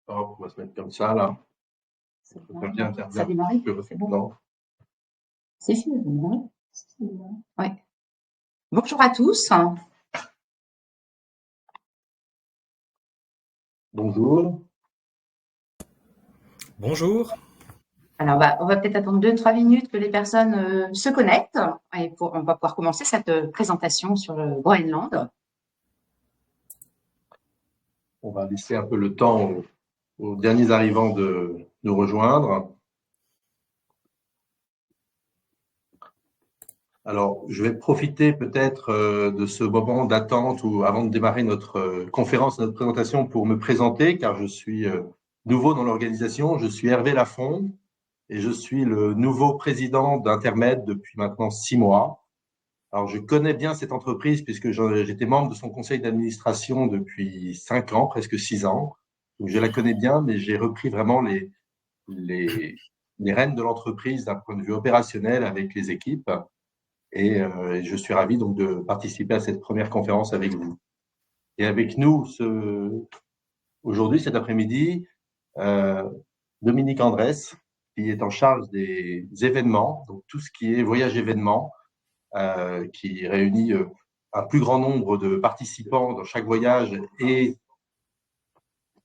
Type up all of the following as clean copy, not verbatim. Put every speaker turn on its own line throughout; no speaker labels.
Hop, on va se mettre comme ça, là.
Ça
On peut bien faire
a démarré, c'est bon.
Non.
Si, ça a démarré. Ouais. Bonjour à tous.
Bonjour.
Bonjour.
Alors, on va peut-être attendre 2-3 minutes que les personnes se connectent et on va pouvoir commencer cette présentation sur le Groenland.
On va laisser un peu le temps aux derniers arrivants de nous rejoindre. Alors, je vais profiter peut-être de ce moment d'attente ou avant de démarrer notre conférence, notre présentation pour me présenter, car je suis nouveau dans l'organisation. Je suis Hervé Lafond et je suis le nouveau président d'Intermed depuis maintenant 6 mois. Alors, je connais bien cette entreprise puisque j'étais membre de son conseil d'administration depuis 5 ans, presque 6 ans. Donc, je la connais bien, mais j'ai repris vraiment les rênes de l'entreprise d'un point de vue opérationnel avec les équipes. Et je suis ravi donc de participer à cette première conférence avec vous. Et avec nous aujourd'hui, cet après-midi, Dominique Andrès, qui est en charge des événements, donc tout ce qui est voyage événements, qui réunit un plus grand nombre de participants dans chaque voyage et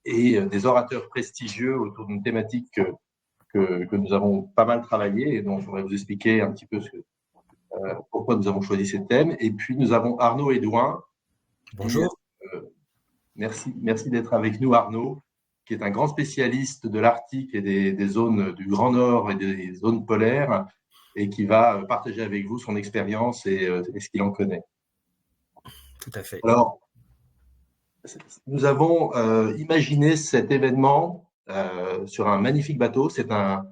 des orateurs prestigieux autour d'une thématique que nous avons pas mal travaillé et dont je voudrais vous expliquer un petit peu pourquoi nous avons choisi ces thèmes. Et puis nous avons Arnaud Edouin.
Bonjour.
Merci d'être avec nous, Arnaud, qui est un grand spécialiste de l'Arctique et des zones du Grand Nord et des zones polaires, et qui va partager avec vous son expérience et ce qu'il en connaît.
Tout à fait.
Alors, nous avons imaginé cet événement sur un magnifique bateau. C'est un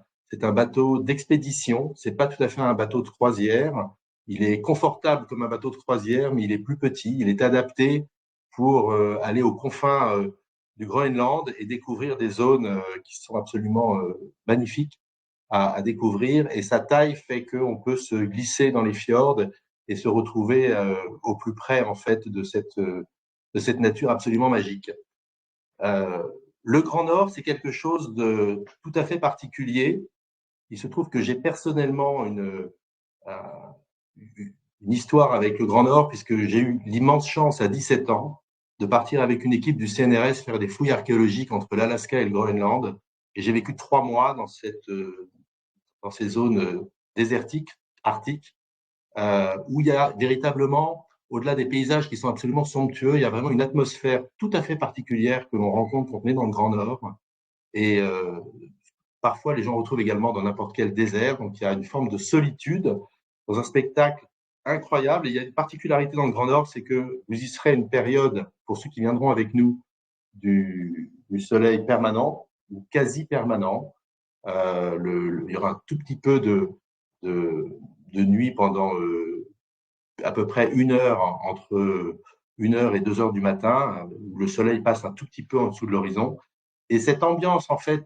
bateau d'expédition. C'est pas tout à fait un bateau de croisière. Il est confortable comme un bateau de croisière, mais il est plus petit. Il est adapté pour aller aux confins du Groenland et découvrir des zones qui sont absolument magnifiques à découvrir. Et sa taille fait qu'on peut se glisser dans les fjords et se retrouver au plus près en fait de cette nature absolument magique. Le Grand Nord, c'est quelque chose de tout à fait particulier. Il se trouve que j'ai personnellement une histoire avec le Grand Nord, puisque j'ai eu l'immense chance à 17 ans de partir avec une équipe du CNRS faire des fouilles archéologiques entre l'Alaska et le Groenland. Et j'ai vécu 3 mois dans ces zones désertiques, arctiques, où il y a véritablement, au-delà des paysages qui sont absolument somptueux, il y a vraiment une atmosphère tout à fait particulière que l'on rencontre quand on est dans le Grand Nord. Et parfois, les gens retrouvent également dans n'importe quel désert. Donc, il y a une forme de solitude dans un spectacle incroyable. Et il y a une particularité dans le Grand Nord, c'est que vous y serez une période, pour ceux qui viendront avec nous, du soleil permanent ou quasi permanent. Il y aura un tout petit peu de nuit pendant à peu près 1 heure, entre 1 heure et 2 heures du matin, où le soleil passe un tout petit peu en dessous de l'horizon. Et cette ambiance, en fait,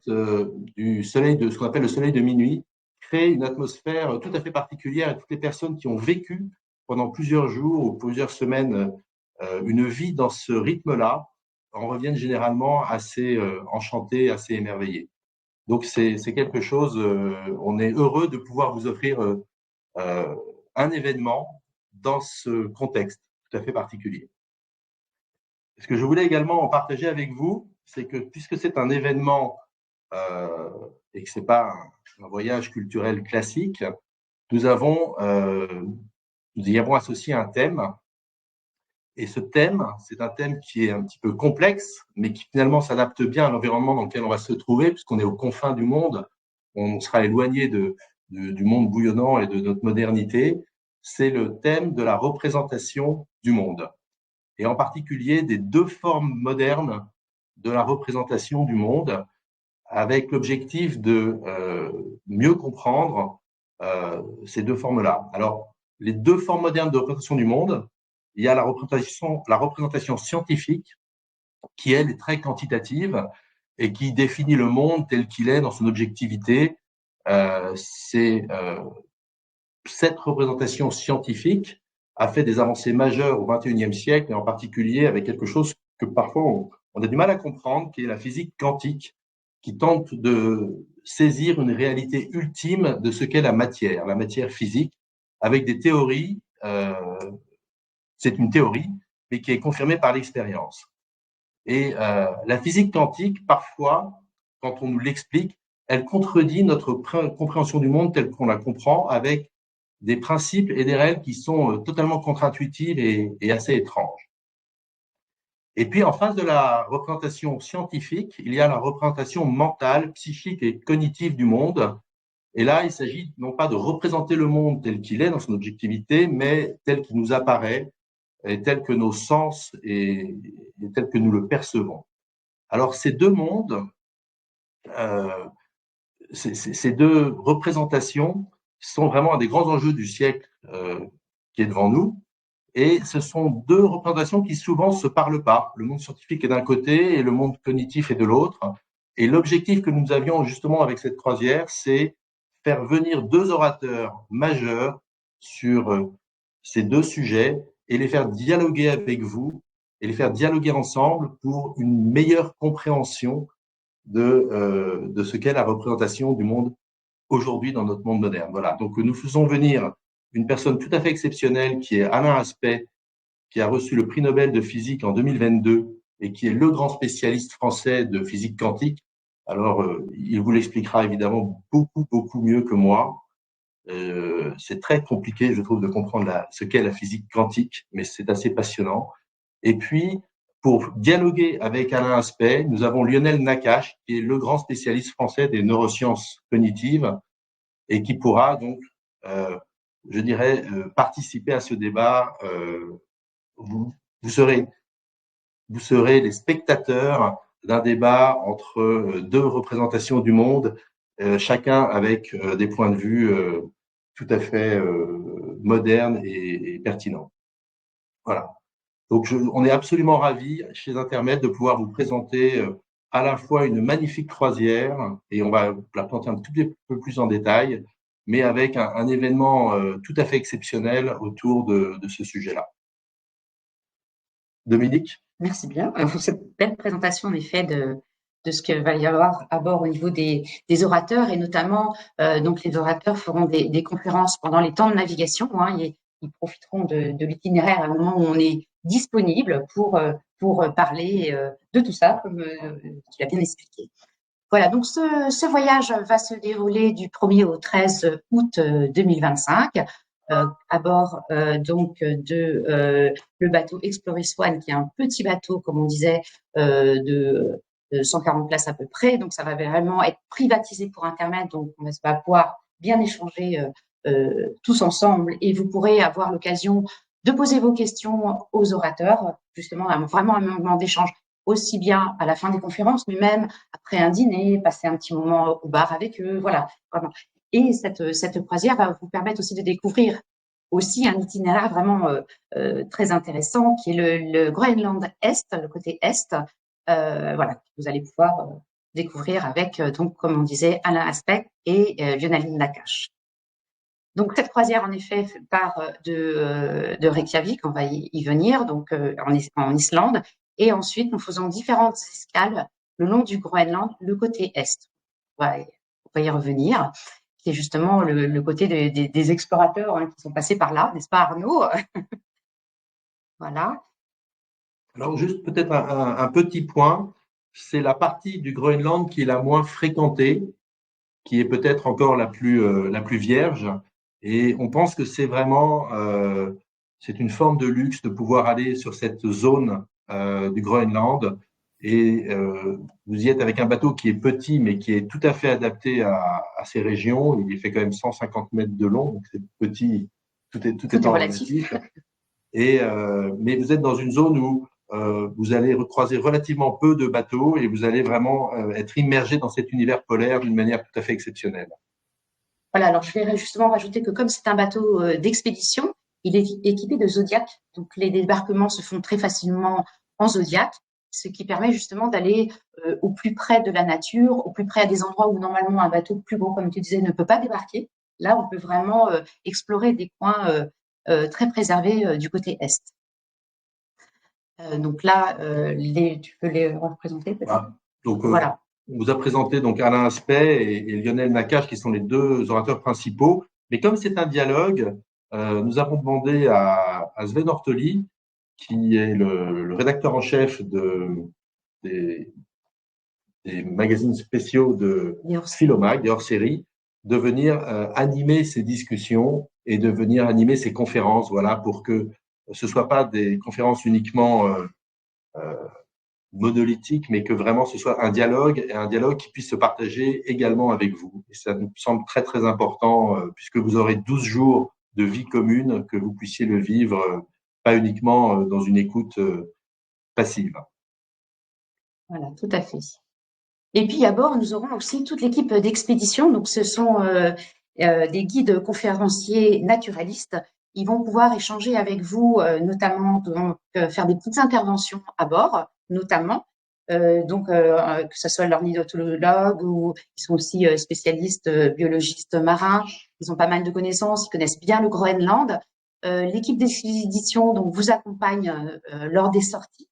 du soleil ce qu'on appelle le soleil de minuit, crée une atmosphère tout à fait particulière, et toutes les personnes qui ont vécu pendant plusieurs jours ou plusieurs semaines une vie dans ce rythme-là en reviennent généralement assez enchantés, assez émerveillés. Donc, c'est quelque chose, on est heureux de pouvoir vous offrir un événement dans ce contexte tout à fait particulier. Ce que je voulais également partager avec vous, c'est que puisque c'est un événement et que ce n'est pas un voyage culturel classique, nous y avons associé un thème. Et ce thème, c'est un thème qui est un petit peu complexe, mais qui finalement s'adapte bien à l'environnement dans lequel on va se trouver, puisqu'on est aux confins du monde, on sera éloigné du monde bouillonnant et de notre modernité. C'est le thème de la représentation du monde, et en particulier des 2 formes modernes de la représentation du monde, avec l'objectif de mieux comprendre ces 2 formes-là. Alors, les 2 formes modernes de représentation du monde, il y a la représentation scientifique, qui, elle, est très quantitative et qui définit le monde tel qu'il est dans son objectivité. Cette représentation scientifique a fait des avancées majeures au XXIe siècle, et en particulier avec quelque chose que parfois on a du mal à comprendre, qui est la physique quantique, qui tente de saisir une réalité ultime de ce qu'est la matière physique, avec des théories. C'est une théorie, mais qui est confirmée par l'expérience. Et la physique quantique, parfois, quand on nous l'explique, elle contredit notre compréhension du monde telle qu'on la comprend, avec des principes et des règles qui sont totalement contre-intuitives et assez étranges. Et puis, en face de la représentation scientifique, il y a la représentation mentale, psychique et cognitive du monde. Et là, il s'agit non pas de représenter le monde tel qu'il est dans son objectivité, mais tel qu'il nous apparaît et tel que nos sens et tel que nous le percevons. Alors, ces deux mondes, ces deux représentations sont vraiment un des grands enjeux du siècle qui est devant nous. Et ce sont deux représentations qui souvent ne se parlent pas. Le monde scientifique est d'un côté et le monde cognitif est de l'autre. Et l'objectif que nous avions justement avec cette croisière, c'est faire venir deux orateurs majeurs sur ces deux sujets et les faire dialoguer avec vous et les faire dialoguer ensemble pour une meilleure compréhension de ce qu'est la représentation du monde aujourd'hui dans notre monde moderne. Voilà. Donc, nous faisons venir une personne tout à fait exceptionnelle qui est Alain Aspect, qui a reçu le prix Nobel de physique en 2022 et qui est le grand spécialiste français de physique quantique. Alors, il vous l'expliquera évidemment beaucoup mieux que moi. C'est très compliqué, je trouve, de comprendre ce qu'est la physique quantique, mais c'est assez passionnant. Et puis, pour dialoguer avec Alain Aspect, nous avons Lionel Nakache, qui est le grand spécialiste français des neurosciences cognitives et qui pourra donc, je dirais, participer à ce débat. Vous serez les spectateurs d'un débat entre deux représentations du monde, chacun avec des points de vue tout à fait modernes et pertinents. Voilà. Donc, on est absolument ravis chez Intermed de pouvoir vous présenter à la fois une magnifique croisière, et on va la présenter un tout petit peu plus en détail, mais avec un événement tout à fait exceptionnel autour de ce sujet-là. Dominique?
Merci bien pour cette belle présentation, en effet, de ce qu'il va y avoir à bord au niveau des orateurs, et notamment, donc les orateurs feront des conférences pendant les temps de navigation, hein, ils profiteront de l'itinéraire à un moment où on est disponible pour parler de tout ça, comme tu l'as bien expliqué. Voilà, donc ce voyage va se dérouler du 1er au 13 août 2025 à bord donc de le bateau Exploris One, qui est un petit bateau, comme on disait, de 140 places à peu près. Donc, ça va vraiment être privatisé pour Intermed. Donc, on va pouvoir bien échanger tous ensemble, et vous pourrez avoir l'occasion de poser vos questions aux orateurs, justement, vraiment un moment d'échange, aussi bien à la fin des conférences, mais même après un dîner, passer un petit moment au bar avec eux, voilà, vraiment. Et cette croisière va vous permettre aussi de découvrir aussi un itinéraire vraiment très intéressant, qui est le Groenland Est, le côté Est, voilà, que vous allez pouvoir découvrir avec, donc, comme on disait, Alain Aspect et Lionel Nakache. Donc, cette croisière, en effet, part de Reykjavik, on va y venir, donc en Islande, et ensuite, nous faisons différentes escales le long du Groenland, le côté Est. On va y revenir, qui est justement le côté des explorateurs qui sont passés par là, n'est-ce pas, Arnaud? Voilà.
Alors, juste peut-être un petit point, c'est la partie du Groenland qui est la moins fréquentée, qui est peut-être encore la plus vierge. Et on pense que c'est vraiment c'est une forme de luxe de pouvoir aller sur cette zone du Groenland. Et vous y êtes avec un bateau qui est petit, mais qui est tout à fait adapté à ces régions. Il fait quand même 150 mètres de long, donc c'est petit, tout est en relatif. Mais vous êtes dans une zone où vous allez recroiser relativement peu de bateaux et vous allez vraiment être immergé dans cet univers polaire d'une manière tout à fait exceptionnelle.
Voilà, alors je vais justement rajouter que comme c'est un bateau d'expédition, il est équipé de Zodiac. Donc les débarquements se font très facilement en Zodiac, ce qui permet justement d'aller au plus près de la nature, au plus près des endroits où normalement un bateau plus gros, comme tu disais, ne peut pas débarquer. Là, on peut vraiment explorer des coins très préservés du côté est. Donc là, tu peux les représenter peut-être?
Voilà. Donc,
Voilà.
on vous a présenté donc Alain Aspect et Lionel Nakache, qui sont les deux orateurs principaux. Mais comme c'est un dialogue, nous avons demandé à Sven Ortoli, qui est le rédacteur en chef des, des magazines spéciaux de Philomag, des hors-série, de venir animer ces discussions et de venir animer ces conférences, voilà, pour que ce ne soit pas des conférences uniquement monolithiques, mais que vraiment ce soit un dialogue, et un dialogue qui puisse se partager également avec vous. Et ça nous semble très, très important, puisque vous aurez 12 jours de vie commune, que vous puissiez le vivre, pas uniquement dans une écoute passive.
Voilà, tout à fait. Et puis à bord, nous aurons aussi toute l'équipe d'expédition. Donc, ce sont des guides conférenciers naturalistes. Ils vont pouvoir échanger avec vous, notamment donc, faire des petites interventions à bord, notamment. Que ce soit l'ornithologue ou ils sont aussi spécialistes biologistes marins. Ils ont pas mal de connaissances. Ils connaissent bien le Groenland. L'équipe d'expédition donc vous accompagne lors des sorties.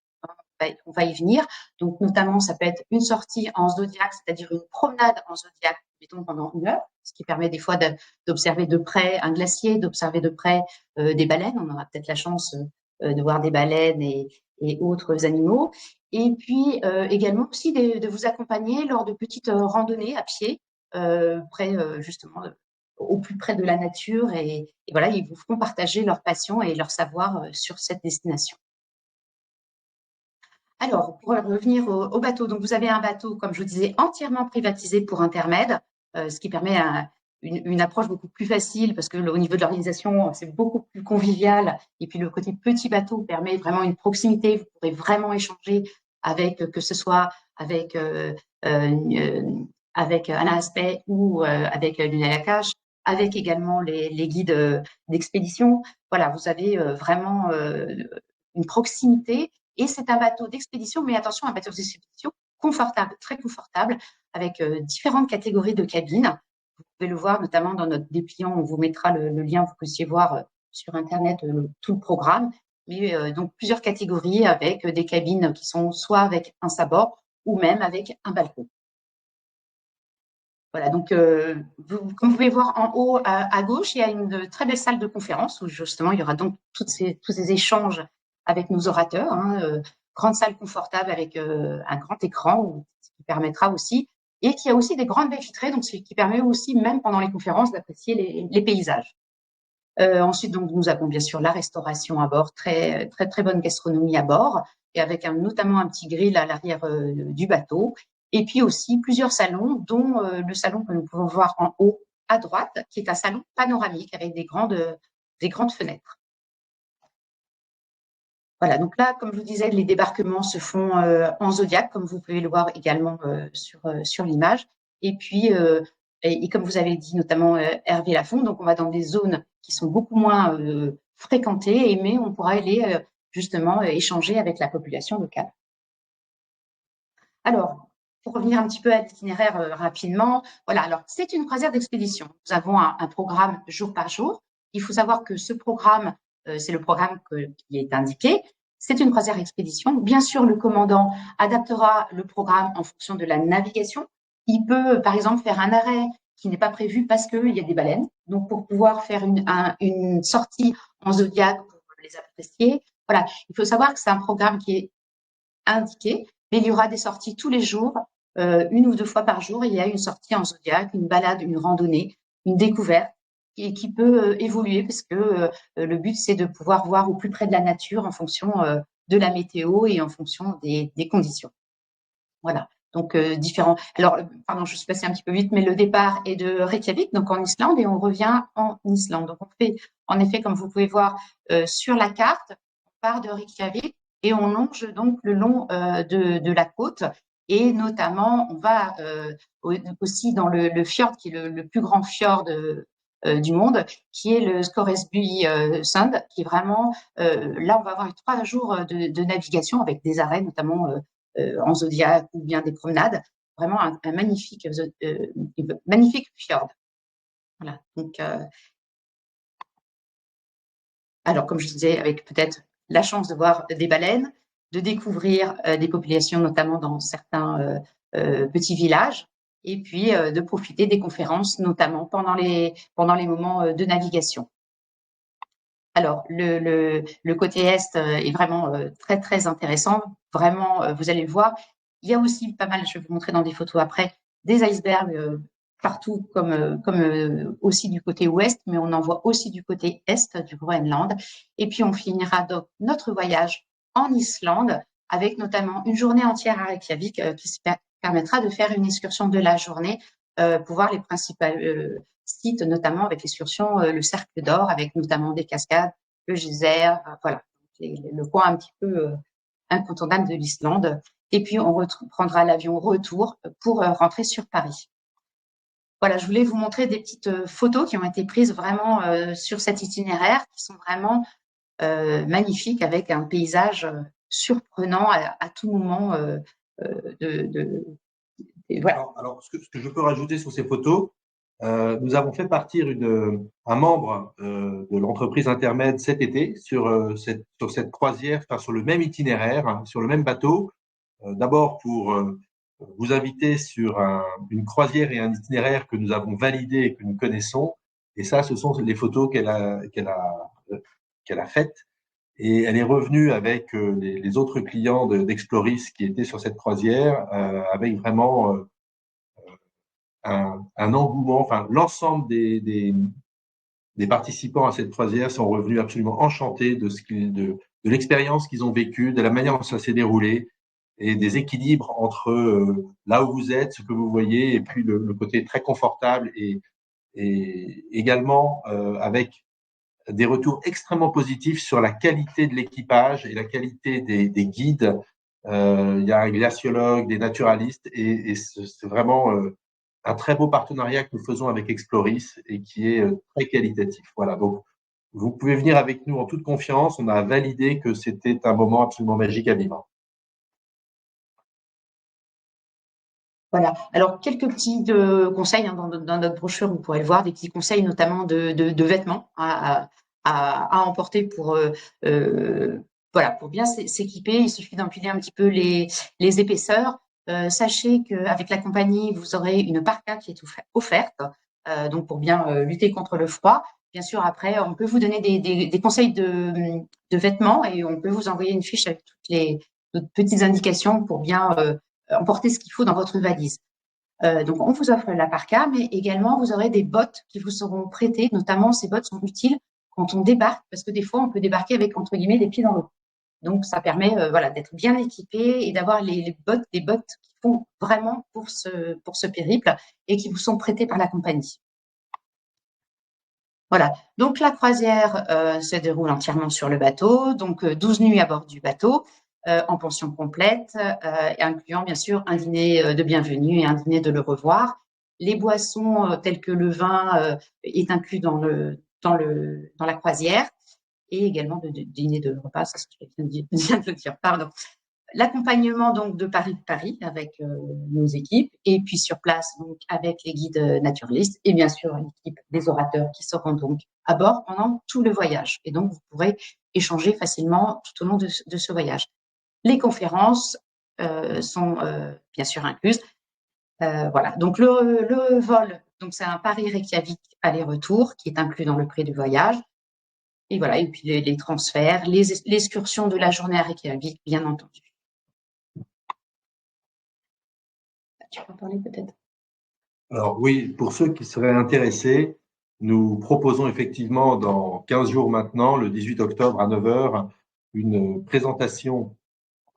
On va y venir. Donc, notamment, ça peut être une sortie en zodiac, c'est-à-dire une promenade en zodiac, mettons, pendant 1 heure, ce qui permet des fois d'observer de près un glacier, d'observer de près des baleines. On aura peut-être la chance de voir des baleines et autres animaux. Et puis, également aussi de vous accompagner lors de petites randonnées à pied, justement, au plus près de la nature. Et voilà, ils vous feront partager leur passion et leur savoir sur cette destination. Alors, pour revenir au bateau, donc vous avez un bateau, comme je vous disais, entièrement privatisé pour Intermed, ce qui permet une approche beaucoup plus facile parce que au niveau de l'organisation, c'est beaucoup plus convivial. Et puis le côté petit bateau permet vraiment une proximité. Vous pourrez vraiment échanger avec, que ce soit avec Alain Aspect ou avec Lionel Nakache, avec également les guides d'expédition. Voilà, vous avez vraiment une proximité. Et c'est un bateau d'expédition, mais attention, un bateau d'expédition confortable, très confortable, avec différentes catégories de cabines. Vous pouvez le voir notamment dans notre dépliant, on vous mettra le lien, vous puissiez voir sur Internet tout le programme. Mais donc plusieurs catégories avec des cabines qui sont soit avec un sabord ou même avec un balcon. Voilà, donc comme vous pouvez voir en haut à gauche, il y a une très belle salle de conférence où justement il y aura donc tous ces échanges avec nos orateurs. Grande salle confortable avec un grand écran qui permettra aussi, et qui a aussi des grandes baies vitrées, donc ce qui permet aussi, même pendant les conférences, d'apprécier les paysages. Ensuite, donc, nous avons bien sûr la restauration à bord, très, très, très bonne gastronomie à bord, et avec notamment un petit grill à l'arrière du bateau. Et puis aussi plusieurs salons, dont le salon que nous pouvons voir en haut à droite, qui est un salon panoramique avec des grandes fenêtres. Voilà, donc là, comme je vous disais, les débarquements se font en zodiac, comme vous pouvez le voir également sur l'image. Et puis, et comme vous avez dit, notamment Hervé Lafont, donc on va dans des zones qui sont beaucoup moins fréquentées, mais on pourra aller justement échanger avec la population locale. Alors, pour revenir un petit peu à l'itinéraire rapidement, voilà, alors c'est une croisière d'expédition. Nous avons un programme jour par jour. Il faut savoir que ce programme, c'est le programme qui est indiqué. C'est une croisière expédition. Bien sûr, le commandant adaptera le programme en fonction de la navigation. Il peut, par exemple, faire un arrêt qui n'est pas prévu parce qu'il y a des baleines. Donc, pour pouvoir faire une sortie en zodiac pour les apprécier. Voilà, il faut savoir que c'est un programme qui est indiqué, mais il y aura des sorties tous les jours, 1 ou 2 fois par jour. Il y a une sortie en zodiac, une balade, une randonnée, une découverte qui peut évoluer parce que le but, c'est de pouvoir voir au plus près de la nature en fonction de la météo et en fonction des conditions. Voilà. Donc, différents. Alors, pardon, je suis passée un petit peu vite, mais le départ est de Reykjavik, donc en Islande, et on revient en Islande. Donc, on fait, en effet, comme vous pouvez voir sur la carte, on part de Reykjavik et on longe donc le long de la côte. Et notamment, on va aussi dans le fjord, qui est le plus grand fjord du monde, qui est le Scoresby Sund, qui est vraiment, là, on va avoir 3 jours de navigation avec des arrêts, notamment en zodiac ou bien des promenades. Vraiment un magnifique fjord. Voilà. Donc, alors, comme je disais, avec peut-être la chance de voir des baleines, de découvrir des populations, notamment dans certains petits villages, et puis de profiter des conférences, notamment pendant les moments de navigation. Alors, le côté est est vraiment très, très intéressant. Vraiment, vous allez le voir. Il y a aussi pas mal, je vais vous montrer dans des photos après, des icebergs partout, comme aussi du côté ouest, mais on en voit aussi du côté est du Groenland. Et puis, on finira donc notre voyage en Islande avec notamment une journée entière à Reykjavik qui permettra de faire une excursion de la journée pour voir les principales sites, notamment avec l'excursion le Cercle d'Or, avec notamment des cascades, le geyser, voilà, le coin un petit peu incontournable de l'Islande. Et puis, on prendra l'avion retour pour rentrer sur Paris. Voilà, je voulais vous montrer des petites photos qui ont été prises vraiment sur cet itinéraire, qui sont vraiment magnifiques, avec un paysage surprenant à tout moment. Voilà.
Alors, ce que je peux rajouter sur ces photos, nous avons fait partir un membre de l'entreprise Intermed cet été sur cette croisière, enfin, sur le même itinéraire, hein, sur le même bateau. D'abord pour vous inviter sur une croisière et un itinéraire que nous avons validé et que nous connaissons. Et ça, ce sont les photos qu'elle a faites. Et elle est revenue avec les autres clients d'Exploris qui étaient sur cette croisière, avec vraiment un engouement. Enfin, l'ensemble des participants à cette croisière sont revenus absolument enchantés de l'expérience qu'ils ont vécue, de la manière dont ça s'est déroulé et des équilibres entre là où vous êtes, ce que vous voyez, et puis le côté très confortable et également avec des retours extrêmement positifs sur la qualité de l'équipage et la qualité des guides. Il y a un glaciologue, des naturalistes, et c'est vraiment un très beau partenariat que nous faisons avec Exploris et qui est très qualitatif. Voilà, donc vous pouvez venir avec nous en toute confiance. On a validé que c'était un moment absolument magique à vivre.
Voilà. Alors, quelques petits conseils hein, dans notre brochure, vous pourrez le voir, des petits conseils notamment de vêtements à emporter pour voilà, pour bien s'équiper. Il suffit d'empiler un petit peu les épaisseurs. Sachez qu'avec la compagnie, vous aurez une parka qui est offerte, donc pour bien lutter contre le froid. Bien sûr, après, on peut vous donner des conseils de vêtements et on peut vous envoyer une fiche avec toutes petites indications pour bien emporter ce qu'il faut dans votre valise. Donc, on vous offre la parka, mais également, vous aurez des bottes qui vous seront prêtées. Notamment, ces bottes sont utiles quand on débarque, parce que des fois, on peut débarquer avec, entre guillemets, les pieds dans l'eau. Donc, ça permet voilà, d'être bien équipé et d'avoir des bottes qui font vraiment pour ce périple et qui vous sont prêtées par la compagnie. Voilà, donc la croisière se déroule entièrement sur le bateau, donc 12 nuits à bord du bateau, en pension complète, incluant bien sûr un dîner de bienvenue et un dîner de le revoir. Les boissons telles que le vin est inclus dans la croisière, et également de dîner de repas, ça je viens de le dire, pardon. L'accompagnement donc de Paris avec nos équipes, et puis sur place donc avec les guides naturalistes et bien sûr l'équipe des orateurs qui seront donc à bord pendant tout le voyage. Et donc vous pourrez échanger facilement tout au long de ce voyage. Les conférences sont bien sûr incluses. Voilà. Donc le vol, donc c'est un Paris-Reykjavik aller-retour qui est inclus dans le prix du voyage. Et voilà. Et puis les transferts, l'excursion de la journée à Reykjavik, bien entendu. Tu peux en parler peut-être?
Alors oui, pour ceux qui seraient intéressés, nous proposons effectivement dans 15 jours maintenant, le 18 octobre à 9 h, une présentation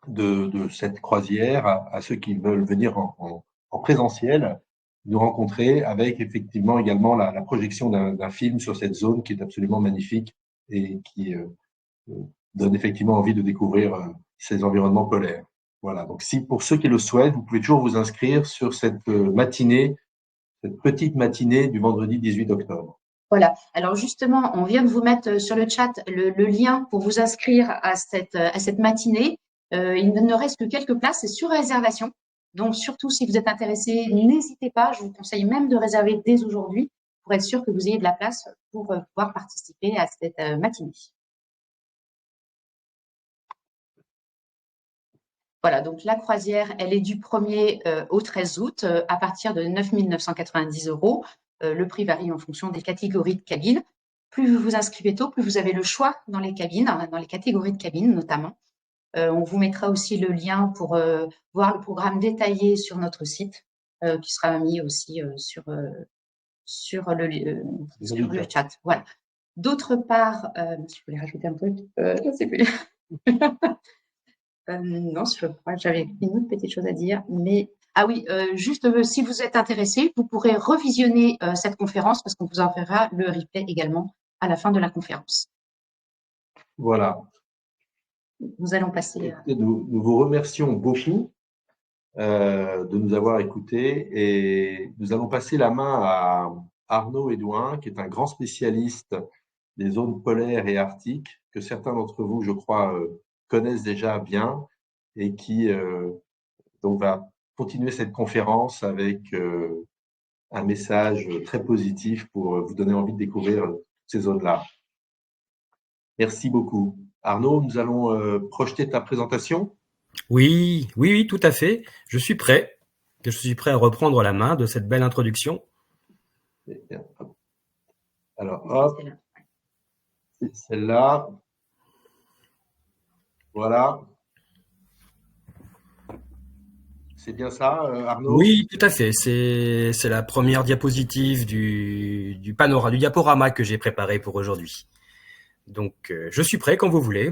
de cette croisière à ceux qui veulent venir en présentiel, nous rencontrer, avec effectivement également la projection d'un film sur cette zone qui est absolument magnifique et qui donne effectivement envie de découvrir ces environnements polaires. Voilà, donc si pour ceux qui le souhaitent, vous pouvez toujours vous inscrire sur cette matinée, cette petite matinée du vendredi 18 octobre.
Voilà. Alors justement, on vient de vous mettre sur le chat le lien pour vous inscrire à cette matinée. Il ne reste que quelques places, c'est sur réservation. Donc surtout, si vous êtes intéressé, n'hésitez pas. Je vous conseille même de réserver dès aujourd'hui pour être sûr que vous ayez de la place pour pouvoir participer à cette matinée. Voilà, donc la croisière, elle est du 1er au 13 août à partir de 9 990 €. Le prix varie en fonction des catégories de cabines. Plus vous vous inscrivez tôt, plus vous avez le choix dans les cabines, dans les catégories de cabines notamment. On vous mettra aussi le lien pour voir le programme détaillé sur notre site, qui sera mis aussi sur le chat. Voilà. D'autre part, je voulais rajouter un truc, je ne sais plus. Non, je crois que j'avais une autre petite chose à dire, mais ah oui, juste si vous êtes intéressé, vous pourrez revisionner cette conférence parce qu'on vous enverra le replay également à la fin de la conférence.
Voilà.
Nous allons passer.
Nous vous remercions beaucoup de nous avoir écoutés et nous allons passer la main à Arnaud Edouin, qui est un grand spécialiste des zones polaires et arctiques, que certains d'entre vous, je crois, connaissent déjà bien et qui donc va continuer cette conférence avec un message très positif pour vous donner envie de découvrir ces zones-là. Merci beaucoup. Arnaud, nous allons projeter ta présentation.
Oui, tout à fait. Je suis prêt. Je suis prêt à reprendre la main de cette belle introduction.
Alors, hop, c'est celle-là. Voilà. C'est bien ça, Arnaud?
Oui, tout à fait. C'est la première diapositive du panorama, du diaporama que j'ai préparé pour aujourd'hui. Donc, je suis prêt quand vous voulez.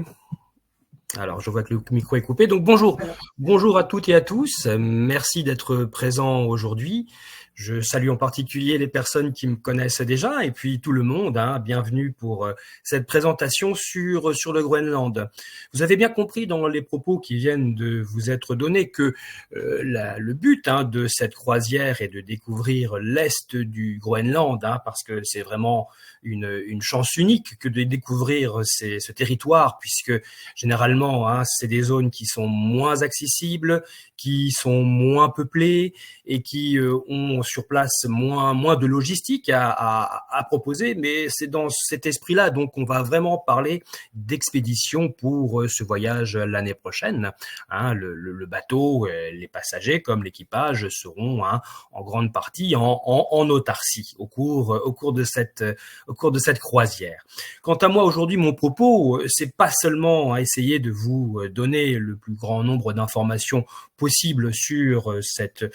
Alors, je vois que le micro est coupé. Donc, bonjour à toutes et à tous. Merci d'être présents aujourd'hui. Je salue en particulier les personnes qui me connaissent déjà et puis tout le monde. Bienvenue pour cette présentation sur le Groenland. Vous avez bien compris dans les propos qui viennent de vous être donnés que le but de cette croisière est de découvrir l'est du Groenland, parce que c'est vraiment une chance unique que de découvrir ce territoire, puisque généralement, c'est des zones qui sont moins accessibles, qui sont moins peuplées et qui ont sur place moins de logistique à proposer. Mais c'est dans cet esprit-là, donc on va vraiment parler d'expédition pour ce voyage l'année prochaine. Le bateau, les passagers comme l'équipage seront en grande partie en autarcie au cours de cette croisière. Quant à moi aujourd'hui, mon propos, c'est pas seulement essayer de vous donner le plus grand nombre d'informations possible sur cette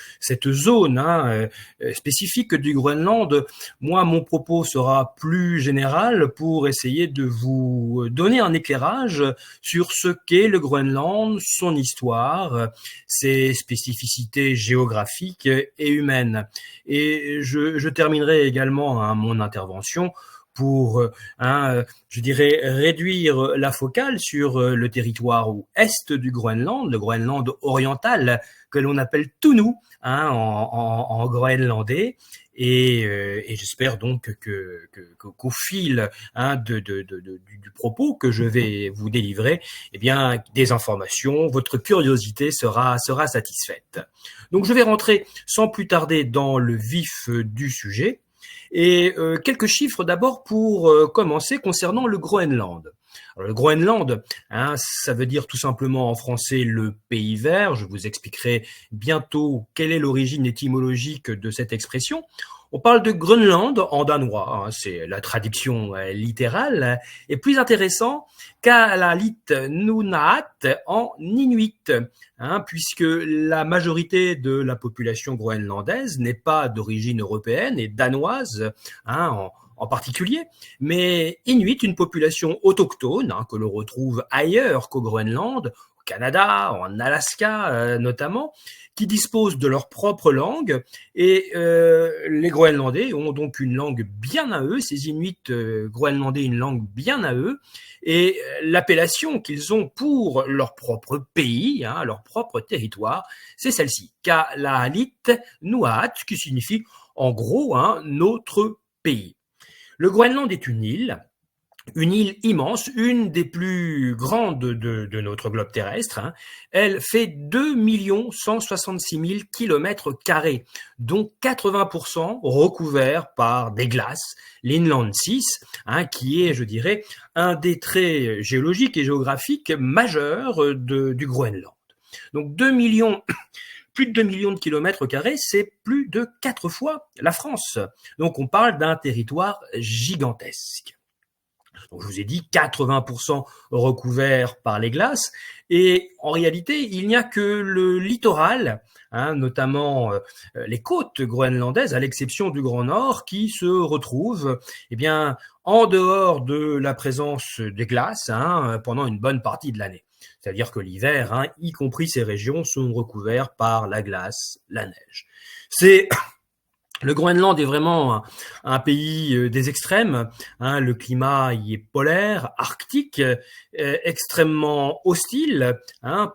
zone spécifique du Groenland. Moi, mon propos sera plus général pour essayer de vous donner un éclairage sur ce qu'est le Groenland, son histoire, ses spécificités géographiques et humaines. Et je terminerai également mon intervention pour, je dirais, réduire la focale sur le territoire ouest du Groenland, le Groenland oriental, que l'on appelle Tunu en groenlandais. Et j'espère donc qu'au fil du propos que je vais vous délivrer, des informations, votre curiosité sera satisfaite. Donc je vais rentrer sans plus tarder dans le vif du sujet. Et quelques chiffres d'abord pour commencer concernant le Groenland. Alors, le Groenland, ça veut dire tout simplement en français le pays vert. Je vous expliquerai bientôt quelle est l'origine étymologique de cette expression. On parle de Grönland en danois, c'est la traduction littérale, et plus intéressant, Kalalit Nunaat en inuit, puisque la majorité de la population groenlandaise n'est pas d'origine européenne et danoise, en particulier, mais inuit, une population autochtone que l'on retrouve ailleurs qu'au Groenland, au Canada, en Alaska notamment, qui disposent de leur propre langue, et les Groenlandais ont donc une langue bien à eux, ces Inuits groenlandais une langue bien à eux, et l'appellation qu'ils ont pour leur propre pays, leur propre territoire, c'est celle-ci, Kalalit Nuat, qui signifie en gros notre pays. Le Groenland est une île immense, une des plus grandes de notre globe terrestre. Elle fait 2 166 000 km², dont 80% recouverts par des glaces, l'Inland 6, qui est, je dirais, un des traits géologiques et géographiques majeurs du Groenland. Donc 2 millions, plus de 2 millions de kilomètres carrés, c'est plus de 4 fois la France. Donc on parle d'un territoire gigantesque. Donc je vous ai dit 80% recouvert par les glaces, et en réalité il n'y a que le littoral, notamment les côtes groenlandaises, à l'exception du Grand Nord, qui se retrouvent en dehors de la présence des glaces pendant une bonne partie de l'année. C'est-à-dire que l'hiver, y compris ces régions, sont recouverts par la glace, la neige. Le Groenland est vraiment un pays des extrêmes. Le climat y est polaire, arctique, extrêmement hostile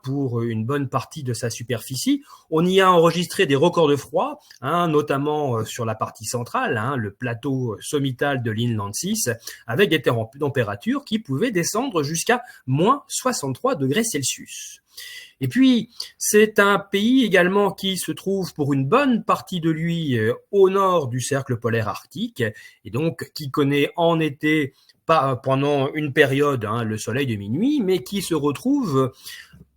pour une bonne partie de sa superficie. On y a enregistré des records de froid, notamment sur la partie centrale, le plateau sommital de l'Inland 6, avec des températures qui pouvaient descendre jusqu'à moins 63 degrés Celsius. Et puis, c'est un pays également qui se trouve pour une bonne partie de lui au nord du cercle polaire arctique, et donc qui connaît en été, pas pendant une période, le soleil de minuit, mais qui se retrouve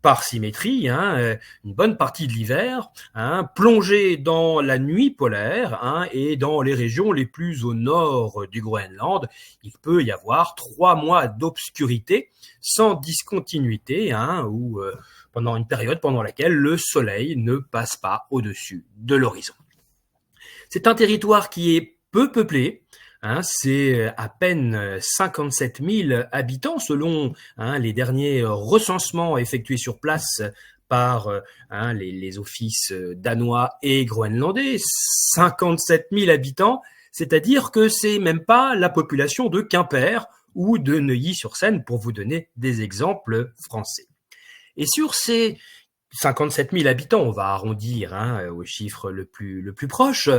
par symétrie, une bonne partie de l'hiver, plongé dans la nuit polaire, et dans les régions les plus au nord du Groenland, il peut y avoir 3 mois d'obscurité sans discontinuité, ou pendant une période pendant laquelle le soleil ne passe pas au-dessus de l'horizon. C'est un territoire qui est peu peuplé. C'est à peine 57 000 habitants selon les derniers recensements effectués sur place par les offices danois et groenlandais. 57 000 habitants, c'est-à-dire que c'est même pas la population de Quimper ou de Neuilly-sur-Seine, pour vous donner des exemples français. Et sur ces 57 000 habitants, on va arrondir au chiffre le plus proche,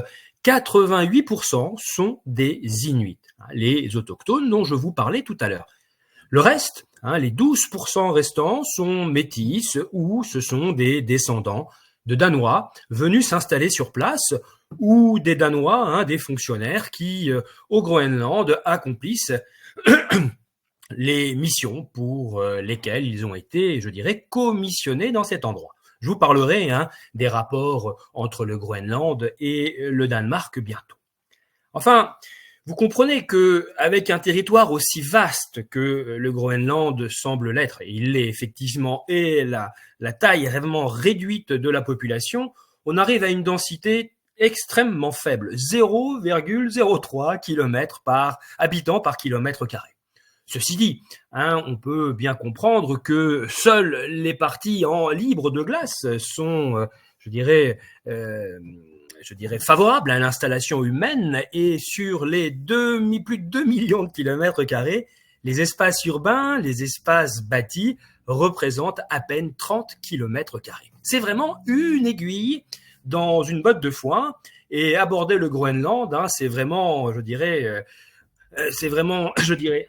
88% sont des Inuits, les autochtones dont je vous parlais tout à l'heure. Le reste, les 12% restants, sont métis ou ce sont des descendants de Danois venus s'installer sur place, ou des Danois, des fonctionnaires qui, au Groenland, accomplissent les missions pour lesquelles ils ont été, je dirais, commissionnés dans cet endroit. Je vous parlerai des rapports entre le Groenland et le Danemark bientôt. Enfin, vous comprenez que avec un territoire aussi vaste que le Groenland semble l'être, et il l'est effectivement, et la taille vraiment réduite de la population, on arrive à une densité extrêmement faible, 0,03 km par habitant par kilomètre carré. Ceci dit, on peut bien comprendre que seules les parties en libre de glace sont, je dirais, favorables à l'installation humaine, et sur les plus de 2 millions de kilomètres carrés, les espaces urbains, les espaces bâtis représentent à peine 30 kilomètres carrés. C'est vraiment une aiguille dans une botte de foin, et aborder le Groenland, c'est vraiment, je dirais,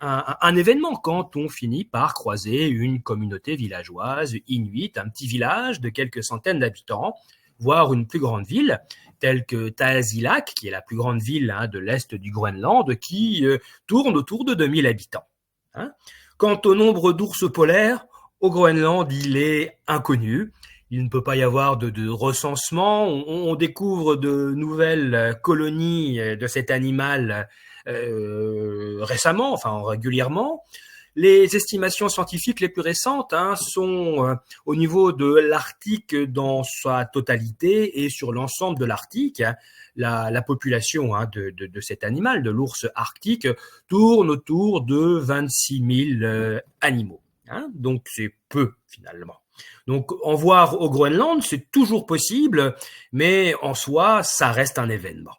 un événement quand on finit par croiser une communauté villageoise inuit, un petit village de quelques centaines d'habitants, voire une plus grande ville, telle que Tasiilaq, qui est la plus grande ville de l'est du Groenland, qui tourne autour de 2000 habitants. Quant au nombre d'ours polaires, au Groenland, il est inconnu. Il ne peut pas y avoir de recensement. On découvre de nouvelles colonies de cet animal récemment, régulièrement. Les estimations scientifiques les plus récentes sont au niveau de l'Arctique dans sa totalité, et sur l'ensemble de l'Arctique, la population de cet animal, de l'ours arctique, tourne autour de 26 000 animaux. Donc c'est peu finalement. Donc en voir au Groenland, c'est toujours possible, mais en soi, ça reste un événement.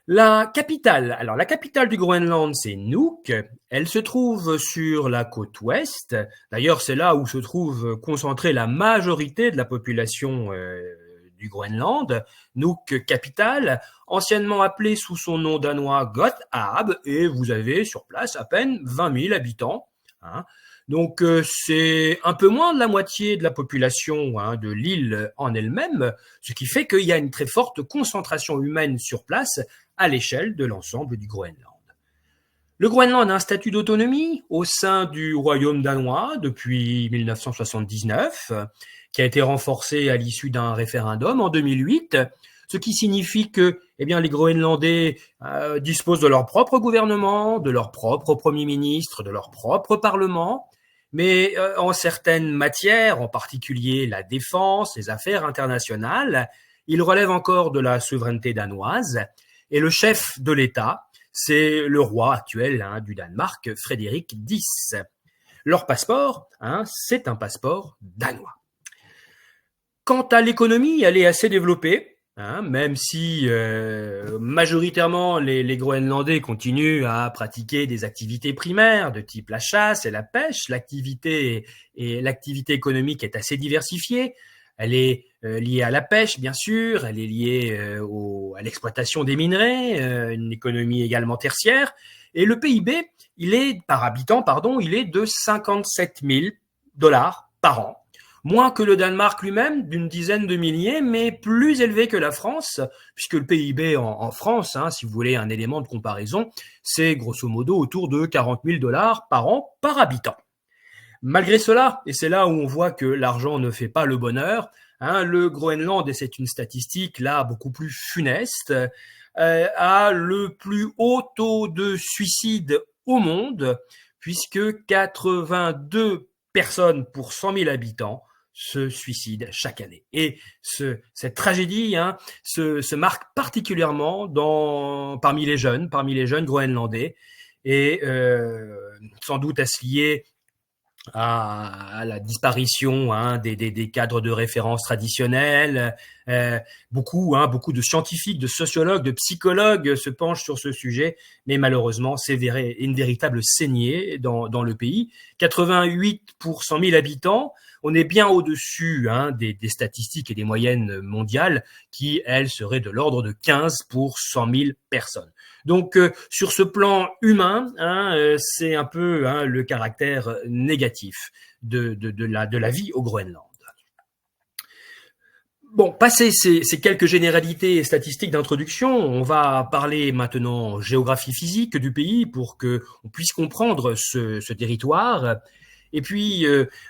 La capitale du Groenland, c'est Nuuk. Elle se trouve sur la côte ouest. D'ailleurs, c'est là où se trouve concentrée la majorité de la population du Groenland. Nuuk, capitale, anciennement appelée sous son nom danois Gotthab, et vous avez sur place à peine 20 000 habitants. Donc c'est un peu moins de la moitié de la population de l'île en elle-même, ce qui fait qu'il y a une très forte concentration humaine sur place à l'échelle de l'ensemble du Groenland. Le Groenland a un statut d'autonomie au sein du royaume danois depuis 1979, qui a été renforcé à l'issue d'un référendum en 2008, ce qui signifie que les Groenlandais disposent de leur propre gouvernement, de leur propre Premier ministre, de leur propre Parlement, mais en certaines matières, en particulier la défense, les affaires internationales, ils relèvent encore de la souveraineté danoise, et le chef de l'État, c'est le roi actuel du Danemark, Frédéric X. Leur passeport, c'est un passeport danois. Quant à l'économie, elle est assez développée, même si majoritairement les Groenlandais continuent à pratiquer des activités primaires de type la chasse et la pêche. L'activité économique est assez diversifiée. Elle est liée à la pêche, bien sûr, elle est liée à l'exploitation des minerais, une économie également tertiaire. Et le PIB, par habitant, il est de 57 000 $ par an. Moins que le Danemark lui-même, d'une dizaine de milliers, mais plus élevé que la France, puisque le PIB en France, si vous voulez un élément de comparaison, c'est grosso modo autour de 40 000 $ par an par habitant. Malgré cela, et c'est là où on voit que l'argent ne fait pas le bonheur, le Groenland, et c'est une statistique là beaucoup plus funeste, a le plus haut taux de suicide au monde, puisque 82 personnes pour 100 000 habitants se suicident chaque année. Et cette tragédie se marque particulièrement parmi les jeunes groenlandais, et sans doute à se lier à la disparition des cadres de référence traditionnels. Beaucoup de scientifiques, de sociologues, de psychologues se penchent sur ce sujet, mais malheureusement, c'est une véritable saignée dans le pays. 88 pour 100 000 habitants, on est bien au-dessus des statistiques et des moyennes mondiales qui, elles, seraient de l'ordre de 15 pour 100 000 personnes. Donc, sur ce plan humain, c'est un peu le caractère négatif de la vie au Groenland. Bon, passé ces quelques généralités et statistiques d'introduction, on va parler maintenant géographie physique du pays pour que on puisse comprendre ce territoire. Et puis,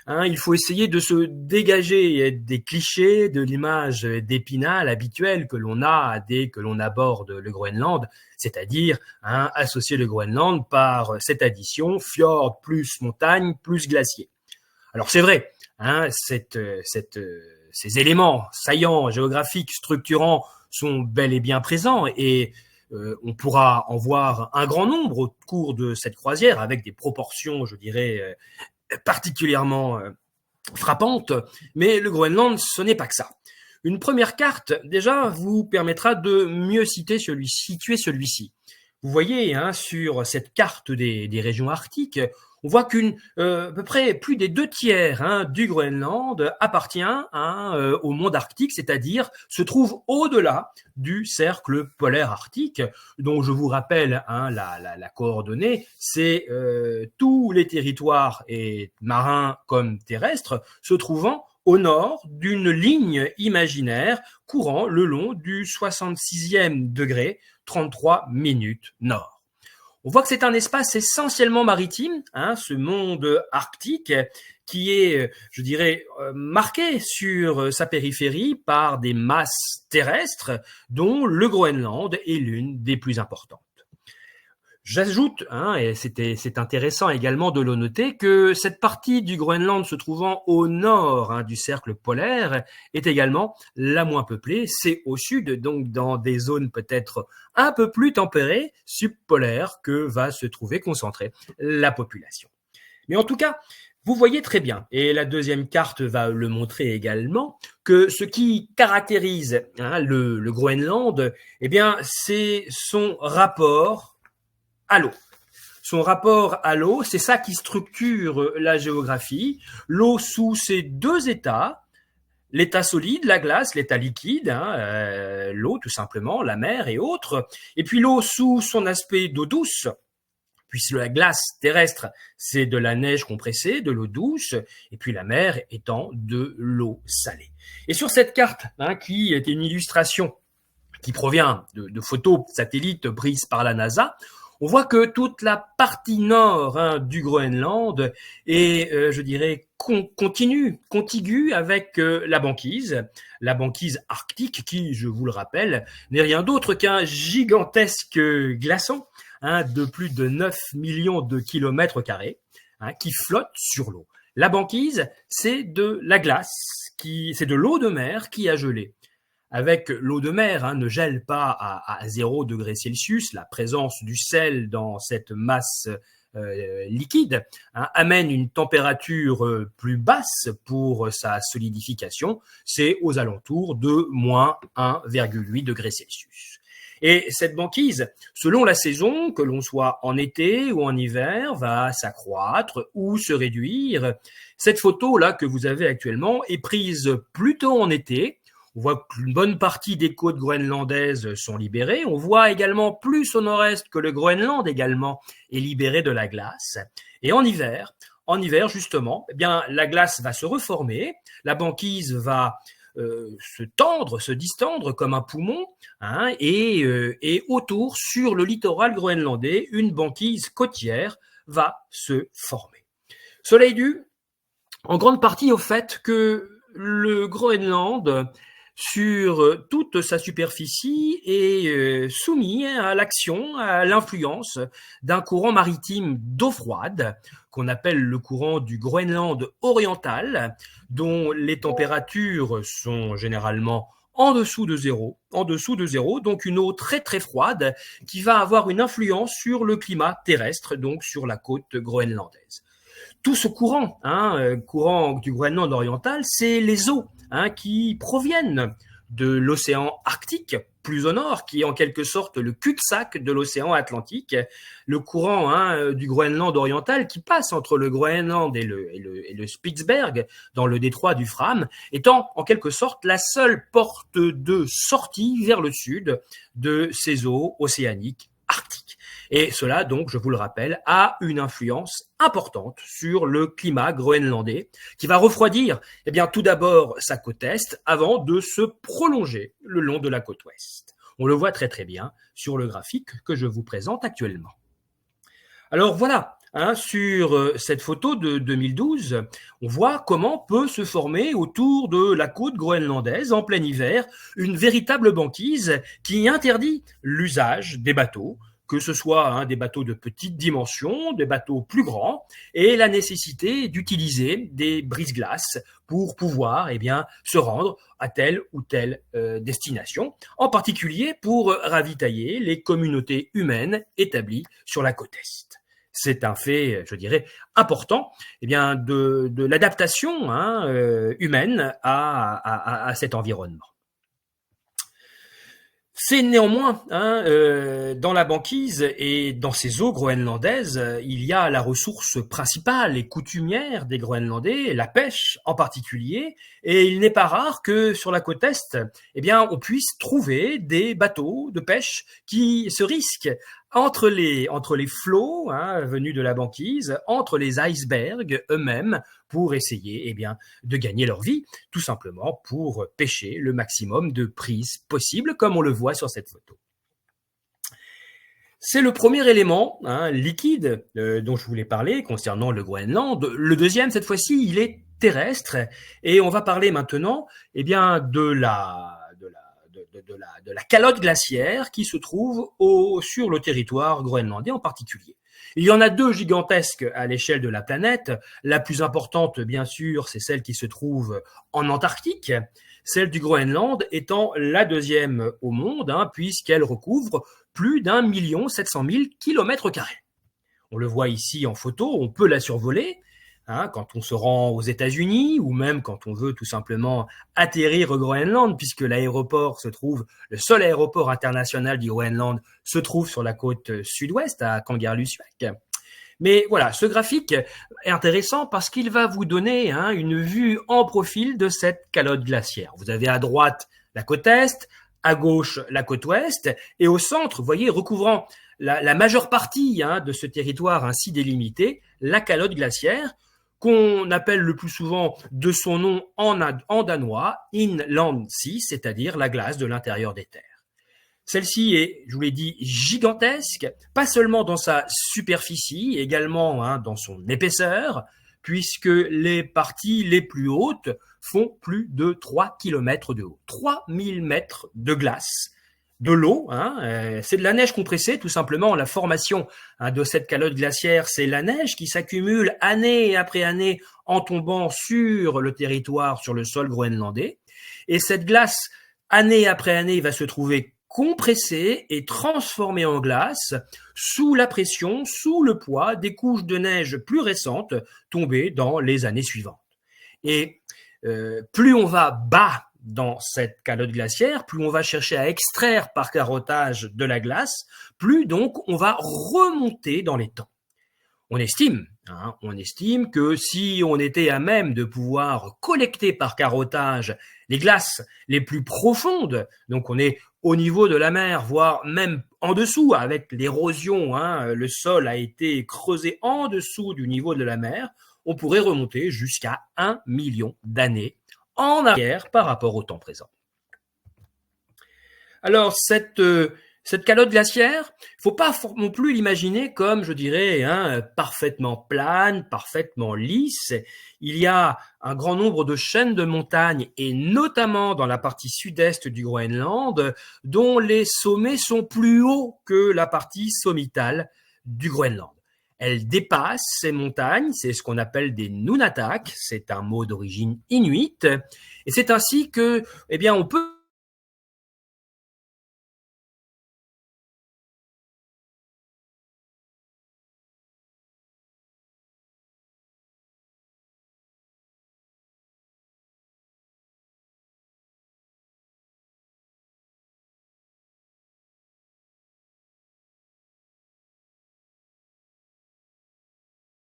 il faut essayer de se dégager des clichés, de l'image d'Épinal habituelle que l'on a dès que l'on aborde le Groenland, c'est-à-dire associer le Groenland par cette addition fjord plus montagne plus glacier. Alors c'est vrai, ces éléments saillants, géographiques, structurants sont bel et bien présents, et on pourra en voir un grand nombre au cours de cette croisière avec des proportions, je dirais, particulièrement frappante, mais le Groenland, ce n'est pas que ça. Une première carte, déjà, vous permettra de mieux situer celui-ci. Vous voyez, sur cette carte des régions arctiques, on voit à peu près plus des 2/3 du Groenland appartient au monde arctique, c'est-à-dire se trouve au-delà du cercle polaire arctique, dont je vous rappelle la coordonnée, c'est tous les territoires marins comme terrestres se trouvant au nord d'une ligne imaginaire courant le long du 66e degré, 33 minutes nord. On voit que c'est un espace essentiellement maritime, ce monde arctique, qui est, je dirais, marqué sur sa périphérie par des masses terrestres, dont le Groenland est l'une des plus importantes. J'ajoute, et c'est intéressant également de le noter, que cette partie du Groenland se trouvant au nord du cercle polaire est également la moins peuplée. C'est au sud, donc dans des zones peut-être un peu plus tempérées, subpolaires, que va se trouver concentrée la population. Mais en tout cas, vous voyez très bien, et la deuxième carte va le montrer également, que ce qui caractérise le Groenland, c'est son rapport à l'eau. Son rapport à l'eau, c'est ça qui structure la géographie. L'eau sous ses deux états, l'état solide, la glace, l'état liquide, l'eau tout simplement, la mer et autres. Et puis l'eau sous son aspect d'eau douce, puisque la glace terrestre, c'est de la neige compressée, de l'eau douce, et puis la mer étant de l'eau salée. Et sur cette carte, qui est une illustration qui provient de photos satellites prises par la NASA, on voit que toute la partie nord du Groenland est, je dirais, contiguë avec la banquise arctique qui, je vous le rappelle, n'est rien d'autre qu'un gigantesque glaçon de plus de 9 millions de kilomètres carrés qui flotte sur l'eau. La banquise, c'est de la glace, c'est de l'eau de mer qui a gelé. Avec l'eau de mer, ne gèle pas à 0 degré Celsius. La présence du sel dans cette masse liquide amène une température plus basse pour sa solidification. C'est aux alentours de moins 1,8 degré Celsius. Et cette banquise, selon la saison, que l'on soit en été ou en hiver, va s'accroître ou se réduire. Cette photo-là que vous avez actuellement est prise plutôt en été. On voit qu'une bonne partie des côtes groenlandaises sont libérées. On voit également plus au nord-est que le Groenland également est libéré de la glace. Et en hiver justement, eh bien, la glace va se reformer, la banquise va se distendre comme un poumon, et autour, sur le littoral groenlandais, une banquise côtière va se former. Cela est dû en grande partie au fait que le Groenland, sur toute sa superficie, est soumis à l'action, à l'influence d'un courant maritime d'eau froide qu'on appelle le courant du Groenland oriental, dont les températures sont généralement en dessous de zéro, donc une eau très très froide qui va avoir une influence sur le climat terrestre, donc sur la côte groenlandaise. Tout ce courant, courant du Groenland oriental, c'est les eaux qui proviennent de l'océan Arctique, plus au nord, qui est en quelque sorte le cul-de-sac de l'océan Atlantique, le courant du Groenland oriental qui passe entre le Groenland et le Spitsberg, dans le détroit du Fram, étant en quelque sorte la seule porte de sortie vers le sud de ces eaux océaniques arctiques. Et cela, donc, je vous le rappelle, a une influence importante sur le climat groenlandais, qui va refroidir, tout d'abord sa côte est, avant de se prolonger le long de la côte ouest. On le voit très très bien sur le graphique que je vous présente actuellement. Alors voilà, sur cette photo de 2012, on voit comment peut se former autour de la côte groenlandaise, en plein hiver, une véritable banquise qui interdit l'usage des bateaux, que ce soit des bateaux de petite dimension, des bateaux plus grands, et la nécessité d'utiliser des brise-glaces pour pouvoir se rendre à telle ou telle destination, en particulier pour ravitailler les communautés humaines établies sur la côte est. C'est un fait, je dirais, important de l'adaptation humaine à cet environnement. C'est néanmoins, dans la banquise et dans ces eaux groenlandaises, il y a la ressource principale et coutumière des Groenlandais, la pêche en particulier, et il n'est pas rare que sur la côte est, on puisse trouver des bateaux de pêche qui se risquent entre les flots venus de la banquise, entre les icebergs eux-mêmes, pour essayer de gagner leur vie, tout simplement pour pêcher le maximum de prises possible, comme on le voit sur cette photo. C'est le premier élément liquide dont je voulais parler concernant le Groenland. Le deuxième, cette fois-ci, il est terrestre, et on va parler maintenant de la calotte glaciaire qui se trouve sur le territoire groenlandais en particulier. Il y en a deux gigantesques à l'échelle de la planète. La plus importante, bien sûr, c'est celle qui se trouve en Antarctique, celle du Groenland étant la deuxième au monde, puisqu'elle recouvre plus d'1 700 000 km². On le voit ici en photo, on peut la survoler, quand on se rend aux États-Unis ou même quand on veut tout simplement atterrir au Groenland, puisque l'aéroport se trouve, le seul aéroport international du Groenland se trouve sur la côte sud-ouest à Kangerlussuaq. Mais voilà, ce graphique est intéressant parce qu'il va vous donner une vue en profil de cette calotte glaciaire. Vous avez à droite la côte est, à gauche la côte ouest, et au centre, vous voyez, recouvrant la majeure partie de ce territoire ainsi délimité, la calotte glaciaire, qu'on appelle le plus souvent de son nom en danois Inlandssis, c'est-à-dire la glace de l'intérieur des terres. Celle-ci est, je vous l'ai dit, gigantesque, pas seulement dans sa superficie, également dans son épaisseur, puisque les parties les plus hautes font plus de 3 km de haut. 3000 mètres de glace, de l'eau, c'est de la neige compressée tout simplement. La formation de cette calotte glaciaire, c'est la neige qui s'accumule année après année en tombant sur le territoire, sur le sol groenlandais. Et cette glace, année après année, va se trouver compressée et transformée en glace sous la pression, sous le poids des couches de neige plus récentes tombées dans les années suivantes. Et plus on va bas dans cette calotte glaciaire, plus on va chercher à extraire par carottage de la glace, plus donc on va remonter dans les temps. On estime que si on était à même de pouvoir collecter par carottage les glaces les plus profondes, donc on est au niveau de la mer, voire même en dessous, avec l'érosion, le sol a été creusé en dessous du niveau de la mer, on pourrait remonter jusqu'à 1 million d'années en arrière par rapport au temps présent. Alors, cette calotte glaciaire, il faut pas non plus l'imaginer comme, je dirais, parfaitement plane, parfaitement lisse. Il y a un grand nombre de chaînes de montagnes, et notamment dans la partie sud-est du Groenland, dont les sommets sont plus hauts que la partie sommitale du Groenland. Elles dépassent ces montagnes, c'est ce qu'on appelle des nunatak, c'est un mot d'origine inuite, et c'est ainsi que, on peut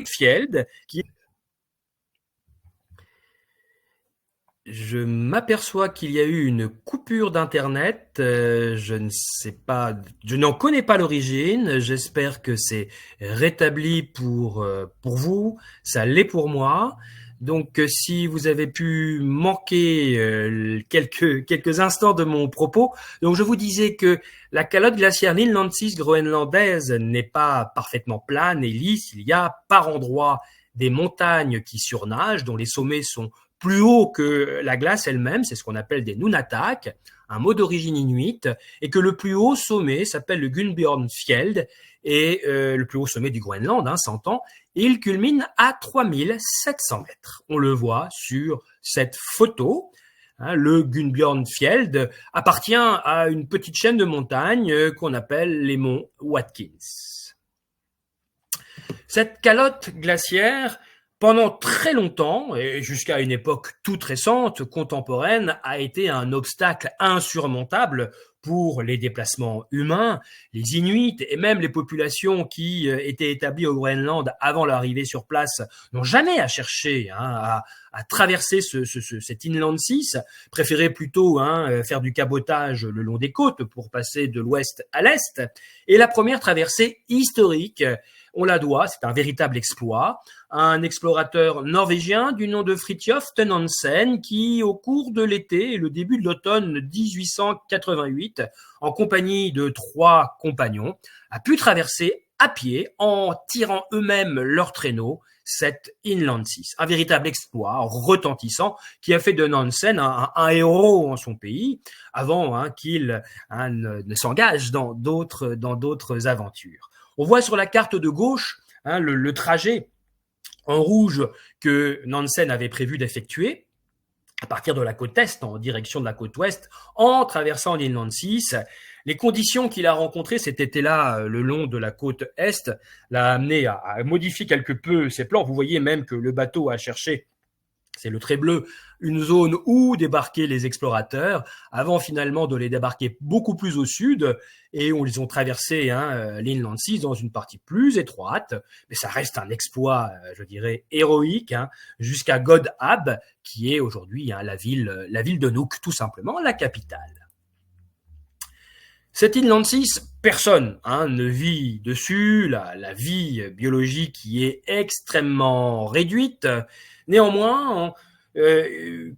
Fjeld, Je m'aperçois qu'il y a eu une coupure d'internet. Je ne sais pas, je n'en connais pas l'origine. J'espère que c'est rétabli pour vous. Ça l'est pour moi. Donc, si vous avez pu manquer quelques instants de mon propos, donc je vous disais que la calotte glaciaire Nilnansis groenlandaise n'est pas parfaitement plane et lisse. Il y a par endroits des montagnes qui surnagent, dont les sommets sont plus haut que la glace elle-même, c'est ce qu'on appelle des nunatak, un mot d'origine inuite, et que le plus haut sommet s'appelle le Gunnbjornfjeld, et le plus haut sommet du Groenland, s'entend, et il culmine à 3700 mètres. On le voit sur cette photo. Le Gunnbjornfjeld appartient à une petite chaîne de montagnes qu'on appelle les monts Watkins. Cette calotte glaciaire, pendant très longtemps, et jusqu'à une époque toute récente, contemporaine, a été un obstacle insurmontable pour les déplacements humains. Les Inuits et même les populations qui étaient établies au Groenland avant l'arrivée sur place n'ont jamais à chercher à traverser cet Inland 6, préféraient plutôt faire du cabotage le long des côtes pour passer de l'ouest à l'est. Et la première traversée historique, on la doit, c'est un véritable exploit, un explorateur norvégien du nom de Fridtjof Nansen qui, au cours de l'été et le début de l'automne 1888, en compagnie de 3 compagnons, a pu traverser à pied, en tirant eux-mêmes leur traîneau, cette Inland 6. Un véritable exploit retentissant qui a fait de Nansen un héros en son pays avant qu'il ne s'engage dans d'autres aventures. On voit sur la carte de gauche le trajet en rouge que Nansen avait prévu d'effectuer à partir de la côte est en direction de la côte ouest en traversant l'Inland 6. Les conditions qu'il a rencontrées cet été-là le long de la côte est l'a amené à modifier quelque peu ses plans. Vous voyez même que le bateau a cherché, c'est le trait bleu, une zone où débarquer les explorateurs avant finalement de les débarquer beaucoup plus au sud, et ils ont traversé l'Inland 6 dans une partie plus étroite, mais ça reste un exploit, je dirais, héroïque, jusqu'à Godab, qui est aujourd'hui la ville de Nuuk, tout simplement, la capitale. Cet Inland 6, personne ne vit dessus, la vie biologique y est extrêmement réduite. Néanmoins,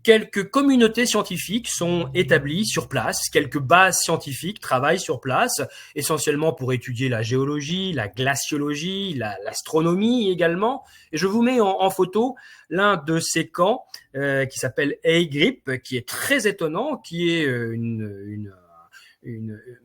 quelques communautés scientifiques sont établies sur place, quelques bases scientifiques travaillent sur place, essentiellement pour étudier la géologie, la glaciologie, l'astronomie également. Et je vous mets en photo l'un de ces camps qui s'appelle EIGRIP, qui est très étonnant, qui est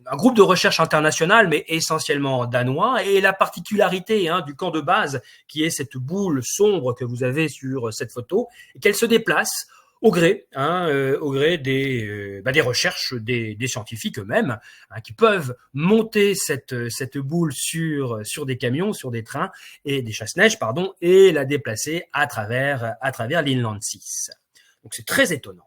un groupe de recherche international, mais essentiellement danois. Et la particularité du camp de base, qui est cette boule sombre que vous avez sur cette photo, et qu'elle se déplace au gré des recherches des scientifiques eux-mêmes, qui peuvent monter cette boule sur des camions, sur des trains et des chasse-neige, et la déplacer à travers l'Inland 6. Donc c'est très étonnant.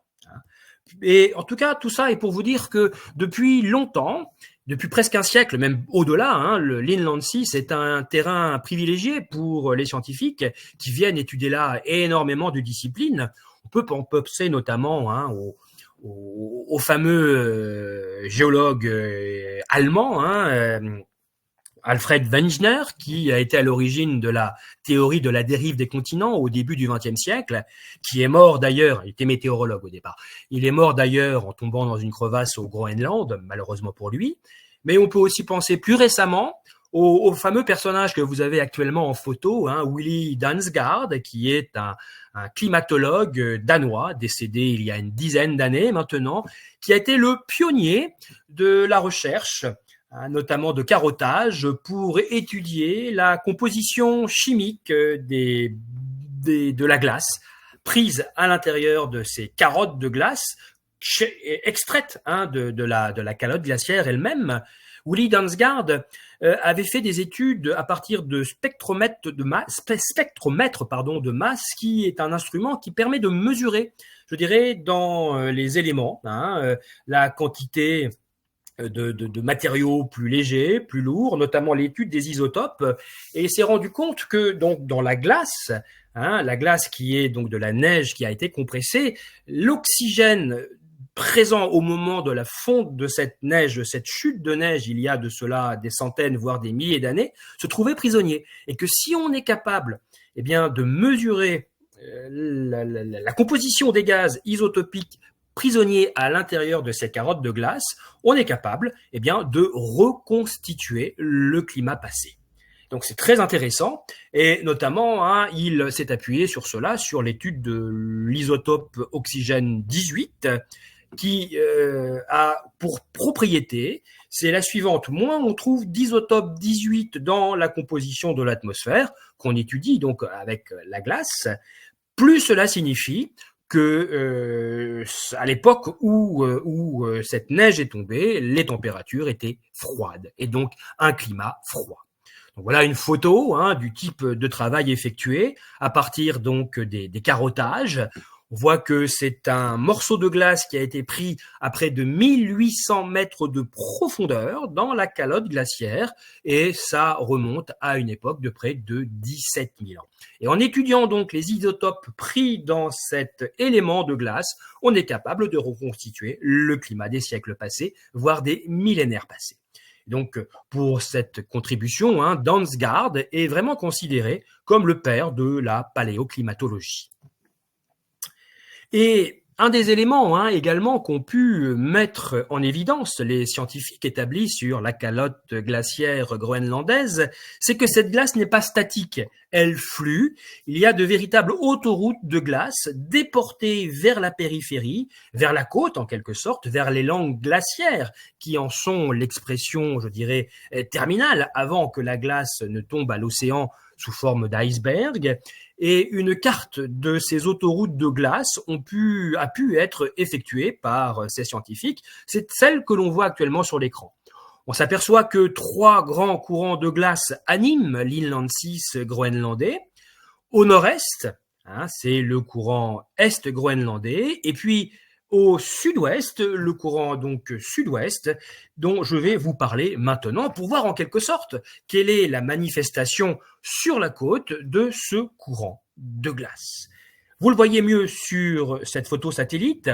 Et en tout cas, tout ça est pour vous dire que depuis longtemps, depuis presque un siècle, même au-delà, l'Inland 6 est un terrain privilégié pour les scientifiques qui viennent étudier là énormément de disciplines. On peut penser notamment au fameux géologue allemand, Alfred Wegener, qui a été à l'origine de la théorie de la dérive des continents au début du XXe siècle, qui est mort d'ailleurs, il était météorologue au départ, il est mort d'ailleurs en tombant dans une crevasse au Groenland, malheureusement pour lui. Mais on peut aussi penser plus récemment au fameux personnage que vous avez actuellement en photo, Willy Dansgaard, qui est un climatologue danois, décédé il y a une dizaine d'années maintenant, qui a été le pionnier de la recherche, notamment de carottage, pour étudier la composition chimique de la glace prise à l'intérieur de ces carottes de glace extraites de la calotte glaciaire elle-même. Willy Dansgaard avait fait des études à partir de spectromètre de masse, qui est un instrument qui permet de mesurer, je dirais, dans les éléments, la quantité de matériaux plus légers, plus lourds, notamment l'étude des isotopes, et il s'est rendu compte que donc dans la glace qui est donc de la neige qui a été compressée, l'oxygène présent au moment de la fonte de cette neige, de cette chute de neige, il y a de cela des centaines, voire des milliers d'années, se trouvait prisonnier. Et que si on est capable de mesurer la composition des gaz isotopiques prisonniers à l'intérieur de ces carottes de glace, on est capable de reconstituer le climat passé. Donc c'est très intéressant, et notamment il s'est appuyé sur cela, sur l'étude de l'isotope oxygène 18, qui a pour propriété, c'est la suivante: moins on trouve d'isotope 18 dans la composition de l'atmosphère, qu'on étudie donc avec la glace, plus cela signifie que à l'époque où cette neige est tombée, les températures étaient froides, et donc un climat froid. Donc voilà une photo du type de travail effectué à partir donc des carottages. On voit que c'est un morceau de glace qui a été pris à près de 1800 mètres de profondeur dans la calotte glaciaire, et ça remonte à une époque de près de 17 000 ans. Et en étudiant donc les isotopes pris dans cet élément de glace, on est capable de reconstituer le climat des siècles passés, voire des millénaires passés. Donc, pour cette contribution, Dansgaard est vraiment considéré comme le père de la paléoclimatologie. Et un des éléments également qu'ont pu mettre en évidence les scientifiques établis sur la calotte glaciaire groenlandaise, c'est que cette glace n'est pas statique, elle flue. Il y a de véritables autoroutes de glace déportées vers la périphérie, vers la côte en quelque sorte, vers les langues glaciaires qui en sont l'expression, je dirais, terminale, avant que la glace ne tombe à l'océan sous forme d'iceberg. Et une carte de ces autoroutes de glace a pu être effectuée par ces scientifiques. C'est celle que l'on voit actuellement sur l'écran. On s'aperçoit que 3 grands courants de glace animent l'Inland 6 groenlandais. Au nord-est, c'est le courant est groenlandais, et puis au sud-ouest, le courant donc sud-ouest, dont je vais vous parler maintenant pour voir en quelque sorte quelle est la manifestation sur la côte de ce courant de glace. Vous le voyez mieux sur cette photo satellite.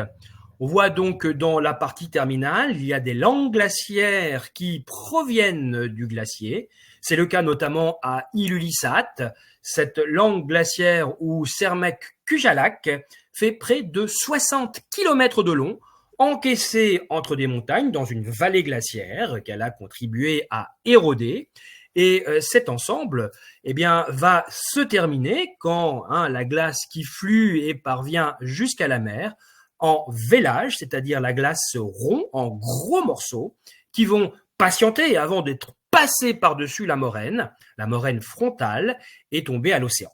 On voit donc dans la partie terminale, il y a des langues glaciaires qui proviennent du glacier. C'est le cas notamment à Ilulissat, cette langue glaciaire où Sermeck Kujalak fait près de 60 km de long, encaissée entre des montagnes dans une vallée glaciaire qu'elle a contribué à éroder. Et cet ensemble va se terminer quand la glace qui flue et parvient jusqu'à la mer en vélage, c'est-à-dire la glace se rompt en gros morceaux qui vont patienter avant d'être passés par-dessus la moraine frontale, et tomber à l'océan.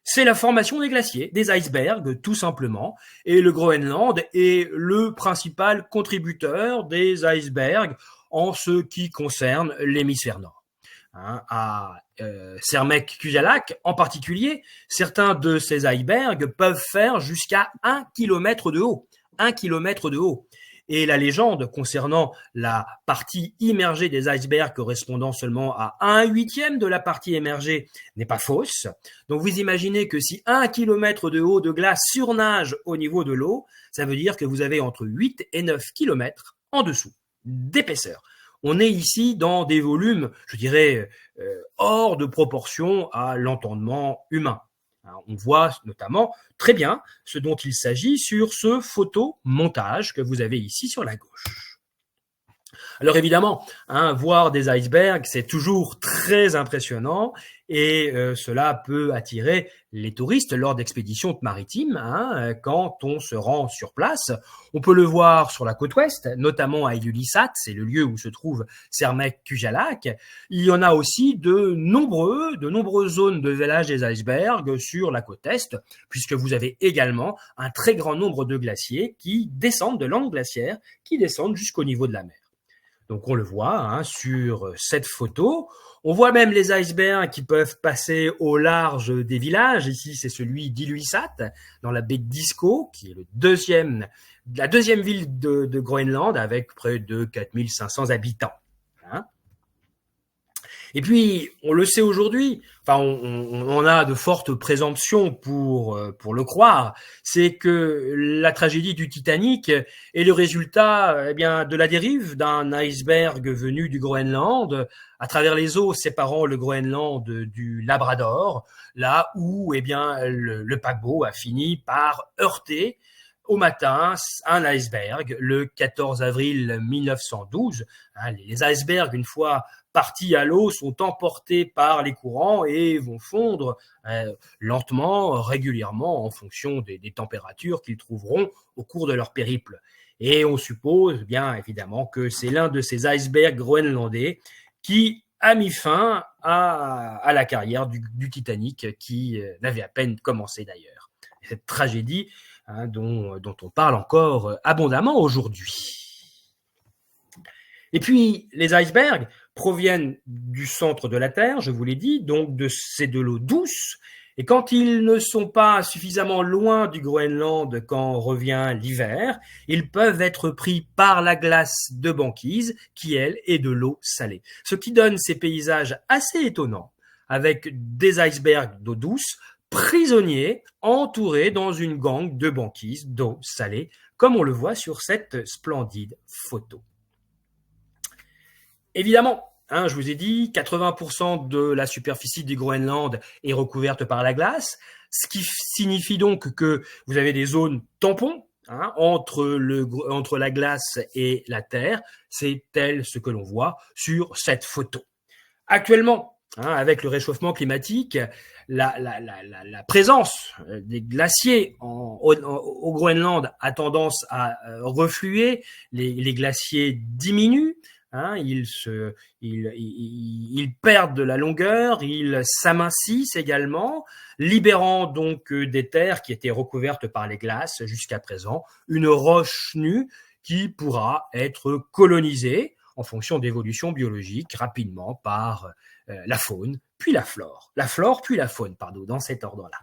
C'est la formation des glaciers, des icebergs tout simplement, et le Groenland est le principal contributeur des icebergs en ce qui concerne l'hémisphère nord. À Sermeck-Kujalak en particulier, certains de ces icebergs peuvent faire jusqu'à 1 km de haut. 1 km de haut. Et la légende concernant la partie immergée des icebergs correspondant seulement à 1/8 de la partie émergée n'est pas fausse. Donc vous imaginez que si 1 km de haut de glace surnage au niveau de l'eau, ça veut dire que vous avez entre 8 et 9 km en dessous d'épaisseur. On est ici dans des volumes, je dirais, hors de proportion à l'entendement humain. On voit notamment très bien ce dont il s'agit sur ce photomontage que vous avez ici sur la gauche. Alors évidemment, voir des icebergs, c'est toujours très impressionnant et cela peut attirer les touristes lors d'expéditions maritimes quand on se rend sur place. On peut le voir sur la côte ouest, notamment à Ilulissat, c'est le lieu où se trouve Sermeck-Kujalak. Il y en a aussi de nombreuses zones de vélage des icebergs sur la côte est, puisque vous avez également un très grand nombre de glaciers qui descendent de landes glaciaires, qui descendent jusqu'au niveau de la mer. Donc on le voit sur cette photo. On voit même les icebergs qui peuvent passer au large des villages. Ici, c'est celui d'Ilulissat, dans la baie de Disko, qui est la deuxième ville de Groenland, avec près de 4500 habitants. Et puis, on le sait aujourd'hui, on a de fortes présomptions pour le croire, c'est que la tragédie du Titanic est le résultat de la dérive d'un iceberg venu du Groenland à travers les eaux séparant le Groenland du Labrador, là où le paquebot a fini par heurter au matin un iceberg le 14 avril 1912. Les icebergs, une fois partis à l'eau, sont emportés par les courants et vont fondre lentement, régulièrement, en fonction des températures qu'ils trouveront au cours de leur périple. Et on suppose bien évidemment que c'est l'un de ces icebergs groenlandais qui a mis fin à la carrière du Titanic, qui n'avait à peine commencé d'ailleurs. Cette tragédie dont on parle encore abondamment aujourd'hui. Et puis, les icebergs proviennent du centre de la Terre, je vous l'ai dit, donc c'est de l'eau douce. Et quand ils ne sont pas suffisamment loin du Groenland quand revient l'hiver, ils peuvent être pris par la glace de banquise qui, elle, est de l'eau salée. Ce qui donne ces paysages assez étonnants, avec des icebergs d'eau douce, prisonniers, entourés dans une gangue de banquise d'eau salée, comme on le voit sur cette splendide photo. Évidemment, je vous ai dit, 80% de la superficie du Groenland est recouverte par la glace, ce qui signifie donc que vous avez des zones tampons entre la glace et la terre. C'est tel ce que l'on voit sur cette photo. Actuellement, avec le réchauffement climatique, la présence des glaciers au Groenland a tendance à refluer, les glaciers diminuent. Ils perdent de la longueur, ils s'amincissent également, libérant donc des terres qui étaient recouvertes par les glaces jusqu'à présent, une roche nue qui pourra être colonisée en fonction d'évolutions biologiques rapidement par la faune, puis la flore. La flore, puis la faune, dans cet ordre-là.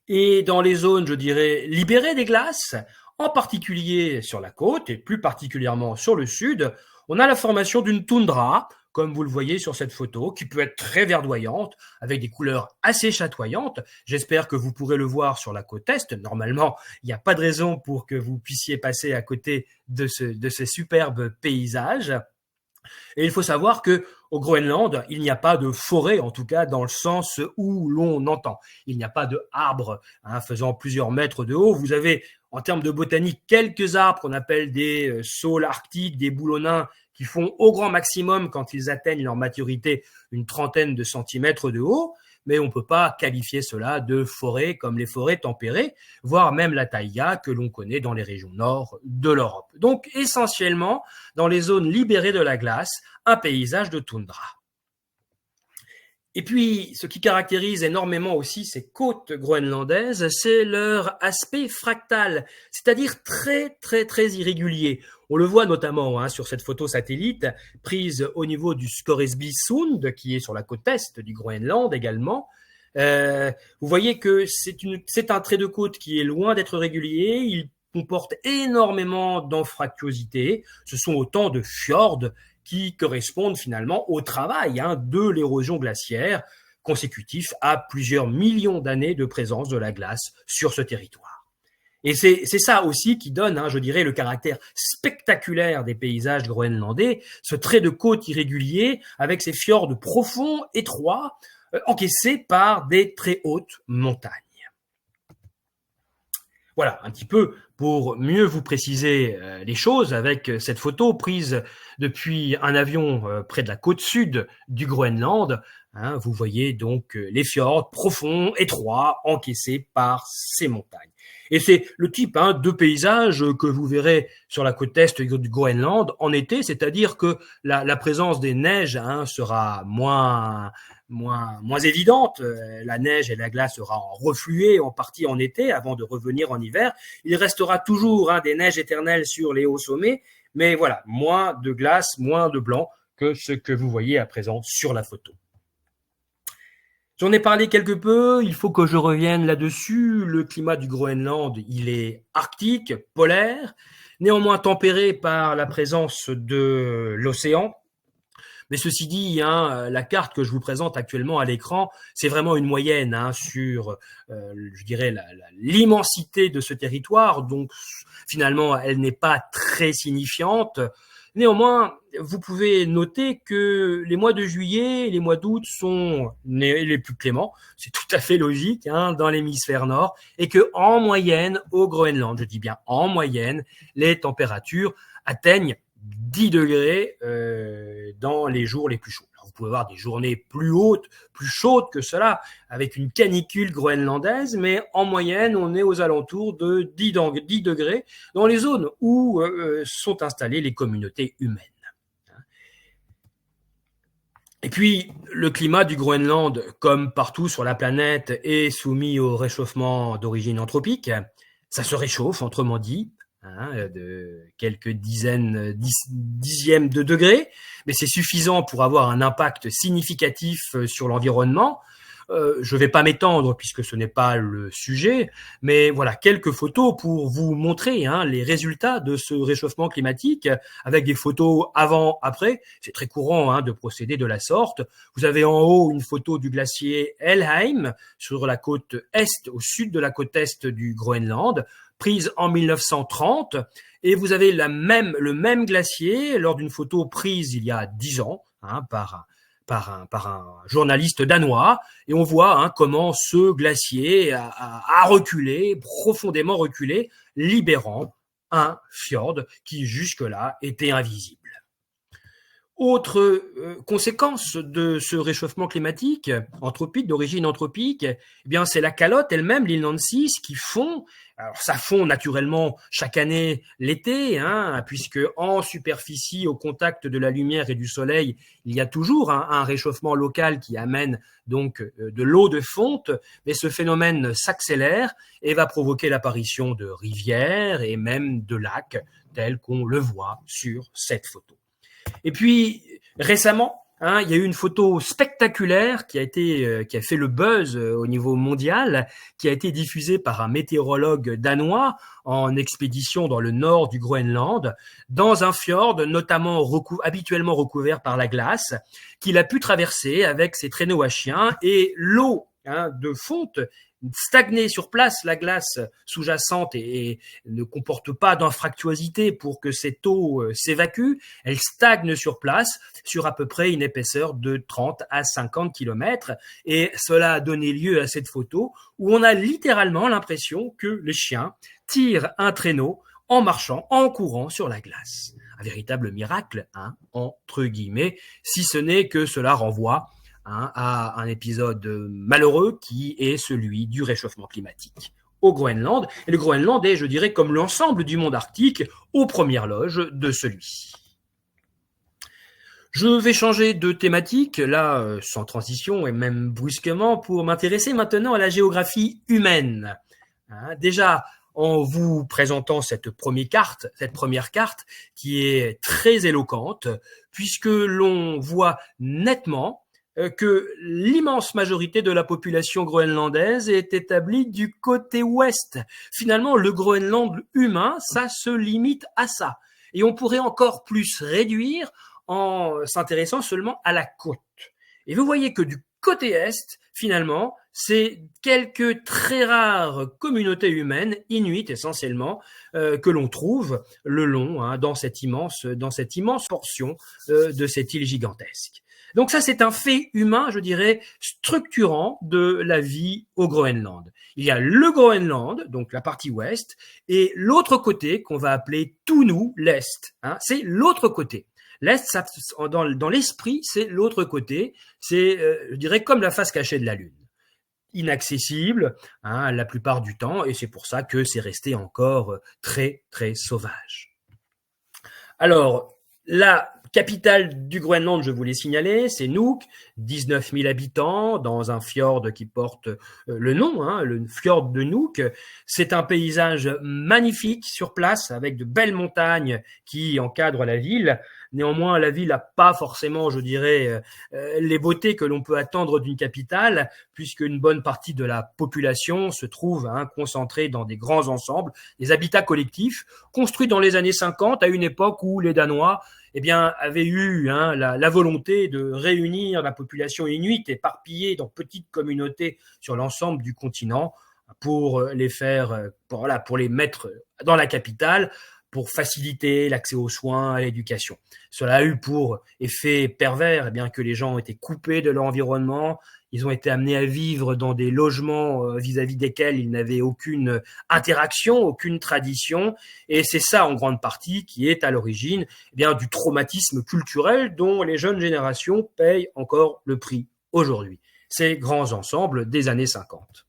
Et dans les zones, je dirais, libérées des glaces, en particulier sur la côte et plus particulièrement sur le sud, on a la formation d'une toundra, comme vous le voyez sur cette photo, qui peut être très verdoyante, avec des couleurs assez chatoyantes. J'espère que vous pourrez le voir sur la côte est. Normalement, il n'y a pas de raison pour que vous puissiez passer à côté de ces superbes paysages. Et il faut savoir que au Groenland, il n'y a pas de forêt, en tout cas dans le sens où l'on entend. Il n'y a pas de arbres faisant plusieurs mètres de haut. Vous avez, en termes de botanique, quelques arbres qu'on appelle des saules arctiques, des boulonnins, qui font au grand maximum, quand ils atteignent leur maturité, une trentaine de centimètres de haut. Mais on ne peut pas qualifier cela de forêt comme les forêts tempérées, voire même la taïga que l'on connaît dans les régions nord de l'Europe. Donc essentiellement, dans les zones libérées de la glace, un paysage de toundra. Et puis, ce qui caractérise énormément aussi ces côtes groenlandaises, c'est leur aspect fractal, c'est-à-dire très, très, très irrégulier. On le voit notamment sur cette photo satellite prise au niveau du Scoresby Sound, qui est sur la côte est du Groenland également. Vous voyez que c'est un trait de côte qui est loin d'être régulier. Il comporte énormément d'anfractuosité. Ce sont autant de fjords qui correspondent finalement au travail de l'érosion glaciaire consécutif à plusieurs millions d'années de présence de la glace sur ce territoire. Et c'est ça aussi qui donne, je dirais, le caractère spectaculaire des paysages groenlandais, ce trait de côte irrégulier avec ces fjords profonds, étroits, encaissés par des très hautes montagnes. Voilà, un petit peu pour mieux vous préciser les choses avec cette photo prise depuis un avion près de la côte sud du Groenland. Vous voyez donc les fjords profonds, étroits, encaissés par ces montagnes. Et c'est le type de paysage que vous verrez sur la côte est du Groenland en été, c'est-à-dire que la présence des neiges sera moins évidente. La neige et la glace sera refluée en partie en été avant de revenir en hiver. Il restera toujours des neiges éternelles sur les hauts sommets, mais voilà, moins de glace, moins de blanc que ce que vous voyez à présent sur la photo. J'en ai parlé quelque peu, il faut que je revienne là-dessus. Le climat du Groenland, il est arctique, polaire, néanmoins tempéré par la présence de l'océan. Mais ceci dit, la carte que je vous présente actuellement à l'écran, c'est vraiment une moyenne sur, je dirais, l'immensité de ce territoire. Donc, finalement, elle n'est pas très signifiante. Néanmoins, vous pouvez noter que les mois de juillet et les mois d'août sont les plus cléments. C'est tout à fait logique dans l'hémisphère nord. Et que en moyenne, au Groenland, je dis bien en moyenne, les températures atteignent 10 degrés dans les jours les plus chauds. Alors, vous pouvez avoir des journées plus hautes, plus chaudes que cela, avec une canicule groenlandaise, mais en moyenne, on est aux alentours de 10 degrés dans les zones où sont installées les communautés humaines. Et puis, le climat du Groenland, comme partout sur la planète, est soumis au réchauffement d'origine anthropique. Ça se réchauffe, autrement dit, de quelques dixièmes de degrés, mais c'est suffisant pour avoir un impact significatif sur l'environnement. Je ne vais pas m'étendre puisque ce n'est pas le sujet, mais voilà quelques photos pour vous montrer les résultats de ce réchauffement climatique avec des photos avant-après. C'est très courant de procéder de la sorte. Vous avez en haut une photo du glacier Helheim sur la côte est, au sud de la côte est du Groenland, prise en 1930, et vous avez le même glacier lors d'une photo prise il y a 10 ans par un journaliste danois, et on voit comment ce glacier a reculé, profondément reculé, libérant un fjord qui jusque-là était invisible. Autre conséquence de ce réchauffement climatique anthropique, d'origine anthropique, c'est la calotte elle-même, l'Inland Seas, qui fond. Alors, ça fond naturellement chaque année l'été, puisque en superficie, au contact de la lumière et du soleil, il y a toujours un réchauffement local qui amène donc de l'eau de fonte, mais ce phénomène s'accélère et va provoquer l'apparition de rivières et même de lacs, tels qu'on le voit sur cette photo. Et puis, récemment, il y a eu une photo spectaculaire qui a fait le buzz au niveau mondial, qui a été diffusée par un météorologue danois en expédition dans le nord du Groenland, dans un fjord notamment habituellement recouvert par la glace, qu'il a pu traverser avec ses traîneaux à chiens, et l'eau de fonte stagner sur place, la glace sous-jacente et ne comporte pas d'infractuosité pour que cette eau s'évacue. Elle stagne sur place sur à peu près une épaisseur de 30 à 50 km. Et cela a donné lieu à cette photo où on a littéralement l'impression que les chiens tirent un traîneau en marchant, en courant sur la glace. Un véritable miracle, hein, entre guillemets, si ce n'est que cela renvoie à un épisode malheureux qui est celui du réchauffement climatique au Groenland. Et le Groenland est, je dirais, comme l'ensemble du monde arctique, aux premières loges de celui-ci. Je vais changer de thématique, là, sans transition et même brusquement, pour m'intéresser maintenant à la géographie humaine. Déjà, en vous présentant cette première carte qui est très éloquente, puisque l'on voit nettement que l'immense majorité de la population groenlandaise est établie du côté ouest. Finalement, le Groenland humain, ça se limite à ça. Et on pourrait encore plus réduire en s'intéressant seulement à la côte. Et vous voyez que du côté est, finalement, c'est quelques très rares communautés humaines, inuites essentiellement, que l'on trouve le long dans cette immense portion de cette île gigantesque. Donc ça, c'est un fait humain, je dirais, structurant de la vie au Groenland. Il y a le Groenland, donc la partie ouest, et l'autre côté qu'on va appeler Tunu, l'est. C'est l'autre côté. L'est, ça, dans l'esprit, c'est l'autre côté. C'est, je dirais, comme la face cachée de la Lune. Inaccessible la plupart du temps, et c'est pour ça que c'est resté encore très, très sauvage. Alors, la capitale du Groenland, je vous l'ai signalé, c'est Nuuk, 19 000 habitants, dans un fjord qui porte le nom, le fjord de Nuuk. C'est un paysage magnifique sur place, avec de belles montagnes qui encadrent la ville. Néanmoins, la ville n'a pas forcément, je dirais, les beautés que l'on peut attendre d'une capitale, puisque une bonne partie de la population se trouve concentrée dans des grands ensembles, des habitats collectifs, construits dans les années 50, à une époque où les Danois avaient eu la volonté de réunir la population inuite éparpillée dans petites communautés sur l'ensemble du continent pour les faire, pour les mettre dans la capitale, pour faciliter l'accès aux soins, à l'éducation. Cela a eu pour effet pervers que les gens ont été coupés de leur environnement, ils ont été amenés à vivre dans des logements vis-à-vis desquels ils n'avaient aucune interaction, aucune tradition, et c'est ça en grande partie qui est à l'origine du traumatisme culturel dont les jeunes générations payent encore le prix aujourd'hui. Ces grands ensembles des années 50.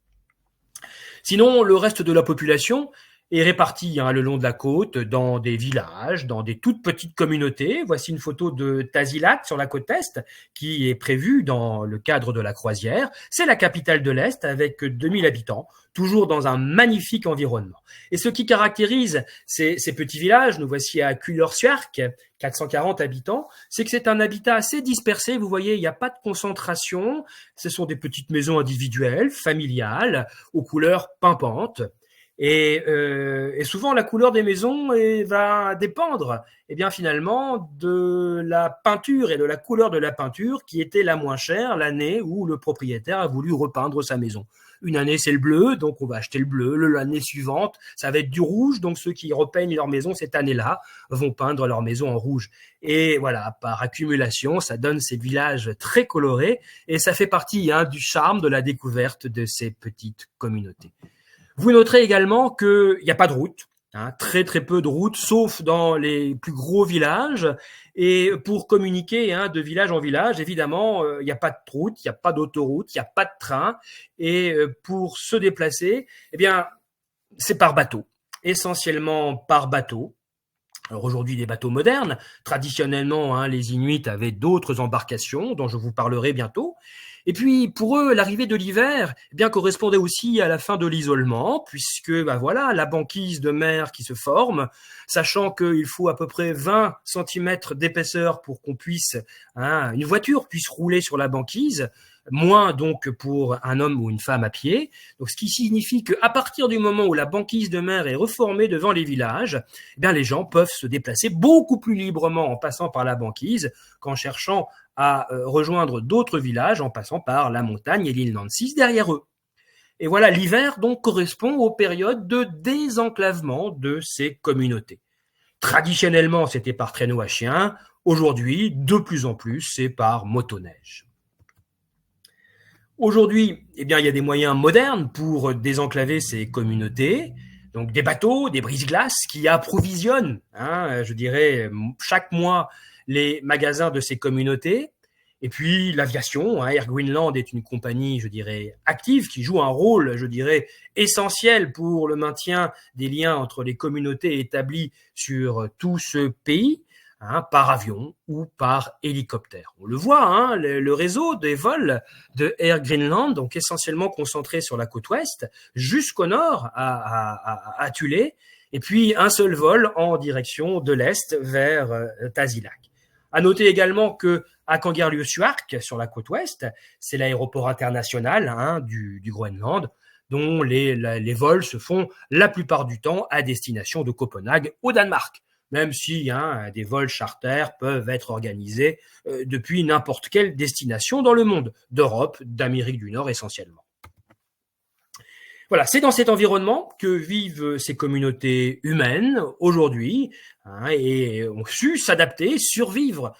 Sinon, le reste de la population est réparti le long de la côte, dans des villages, dans des toutes petites communautés. Voici une photo de Tasiilaq sur la côte est, qui est prévue dans le cadre de la croisière. C'est la capitale de l'Est, avec 2000 habitants, toujours dans un magnifique environnement. Et ce qui caractérise ces petits villages, nous voici à Kulorssuaq, 440 habitants, c'est que c'est un habitat assez dispersé. Vous voyez, il n'y a pas de concentration. Ce sont des petites maisons individuelles, familiales, aux couleurs pimpantes. Et souvent, la couleur des maisons va dépendre finalement de la peinture et de la couleur de la peinture qui était la moins chère l'année où le propriétaire a voulu repeindre sa maison. Une année, c'est le bleu, donc on va acheter le bleu. L'année suivante, ça va être du rouge, donc ceux qui repeignent leur maison cette année-là vont peindre leur maison en rouge. Et voilà, par accumulation, ça donne ces villages très colorés et ça fait partie du charme de la découverte de ces petites communautés. Vous noterez également qu'il n'y a pas de route, très très peu de routes, sauf dans les plus gros villages. Et pour communiquer de village en village, évidemment, il n'y a pas de route, il n'y a pas d'autoroute, il n'y a pas de train. Et pour se déplacer, c'est par bateau, essentiellement par bateau. Alors aujourd'hui, des bateaux modernes. Traditionnellement, les Inuits avaient d'autres embarcations dont je vous parlerai bientôt. Et puis, pour eux, l'arrivée de l'hiver correspondait aussi à la fin de l'isolement, puisque la banquise de mer qui se forme, sachant qu'il faut à peu près 20 cm d'épaisseur pour qu'on puisse, une voiture puisse rouler sur la banquise, moins donc pour un homme ou une femme à pied. Donc, ce qui signifie qu'à partir du moment où la banquise de mer est reformée devant les villages, les gens peuvent se déplacer beaucoup plus librement en passant par la banquise qu'en cherchant à rejoindre d'autres villages en passant par la montagne et l'île Nancy derrière eux. Et voilà, l'hiver donc correspond aux périodes de désenclavement de ces communautés. Traditionnellement, c'était par traîneau à chien. Aujourd'hui, de plus en plus, c'est par motoneige. Aujourd'hui, eh bien, il y a des moyens modernes pour désenclaver ces communautés. Donc des bateaux, des brise-glaces qui approvisionnent, je dirais, chaque mois les magasins de ces communautés. Et puis l'aviation, Air Greenland est une compagnie, je dirais, active, qui joue un rôle, je dirais, essentiel pour le maintien des liens entre les communautés établies sur tout ce pays, par avion ou par hélicoptère. On le voit, le réseau des vols de Air Greenland, donc essentiellement concentré sur la côte ouest, jusqu'au nord à Thulé, et puis un seul vol en direction de l'est vers Tasiilaq. À noter également que à Kangerlussuaq, sur la côte ouest, c'est l'aéroport international du Groenland, dont les vols se font la plupart du temps à destination de Copenhague au Danemark, même si des vols charters peuvent être organisés depuis n'importe quelle destination dans le monde, d'Europe, d'Amérique du Nord essentiellement. Voilà, c'est dans cet environnement que vivent ces communautés humaines aujourd'hui, et ont su s'adapter, survivre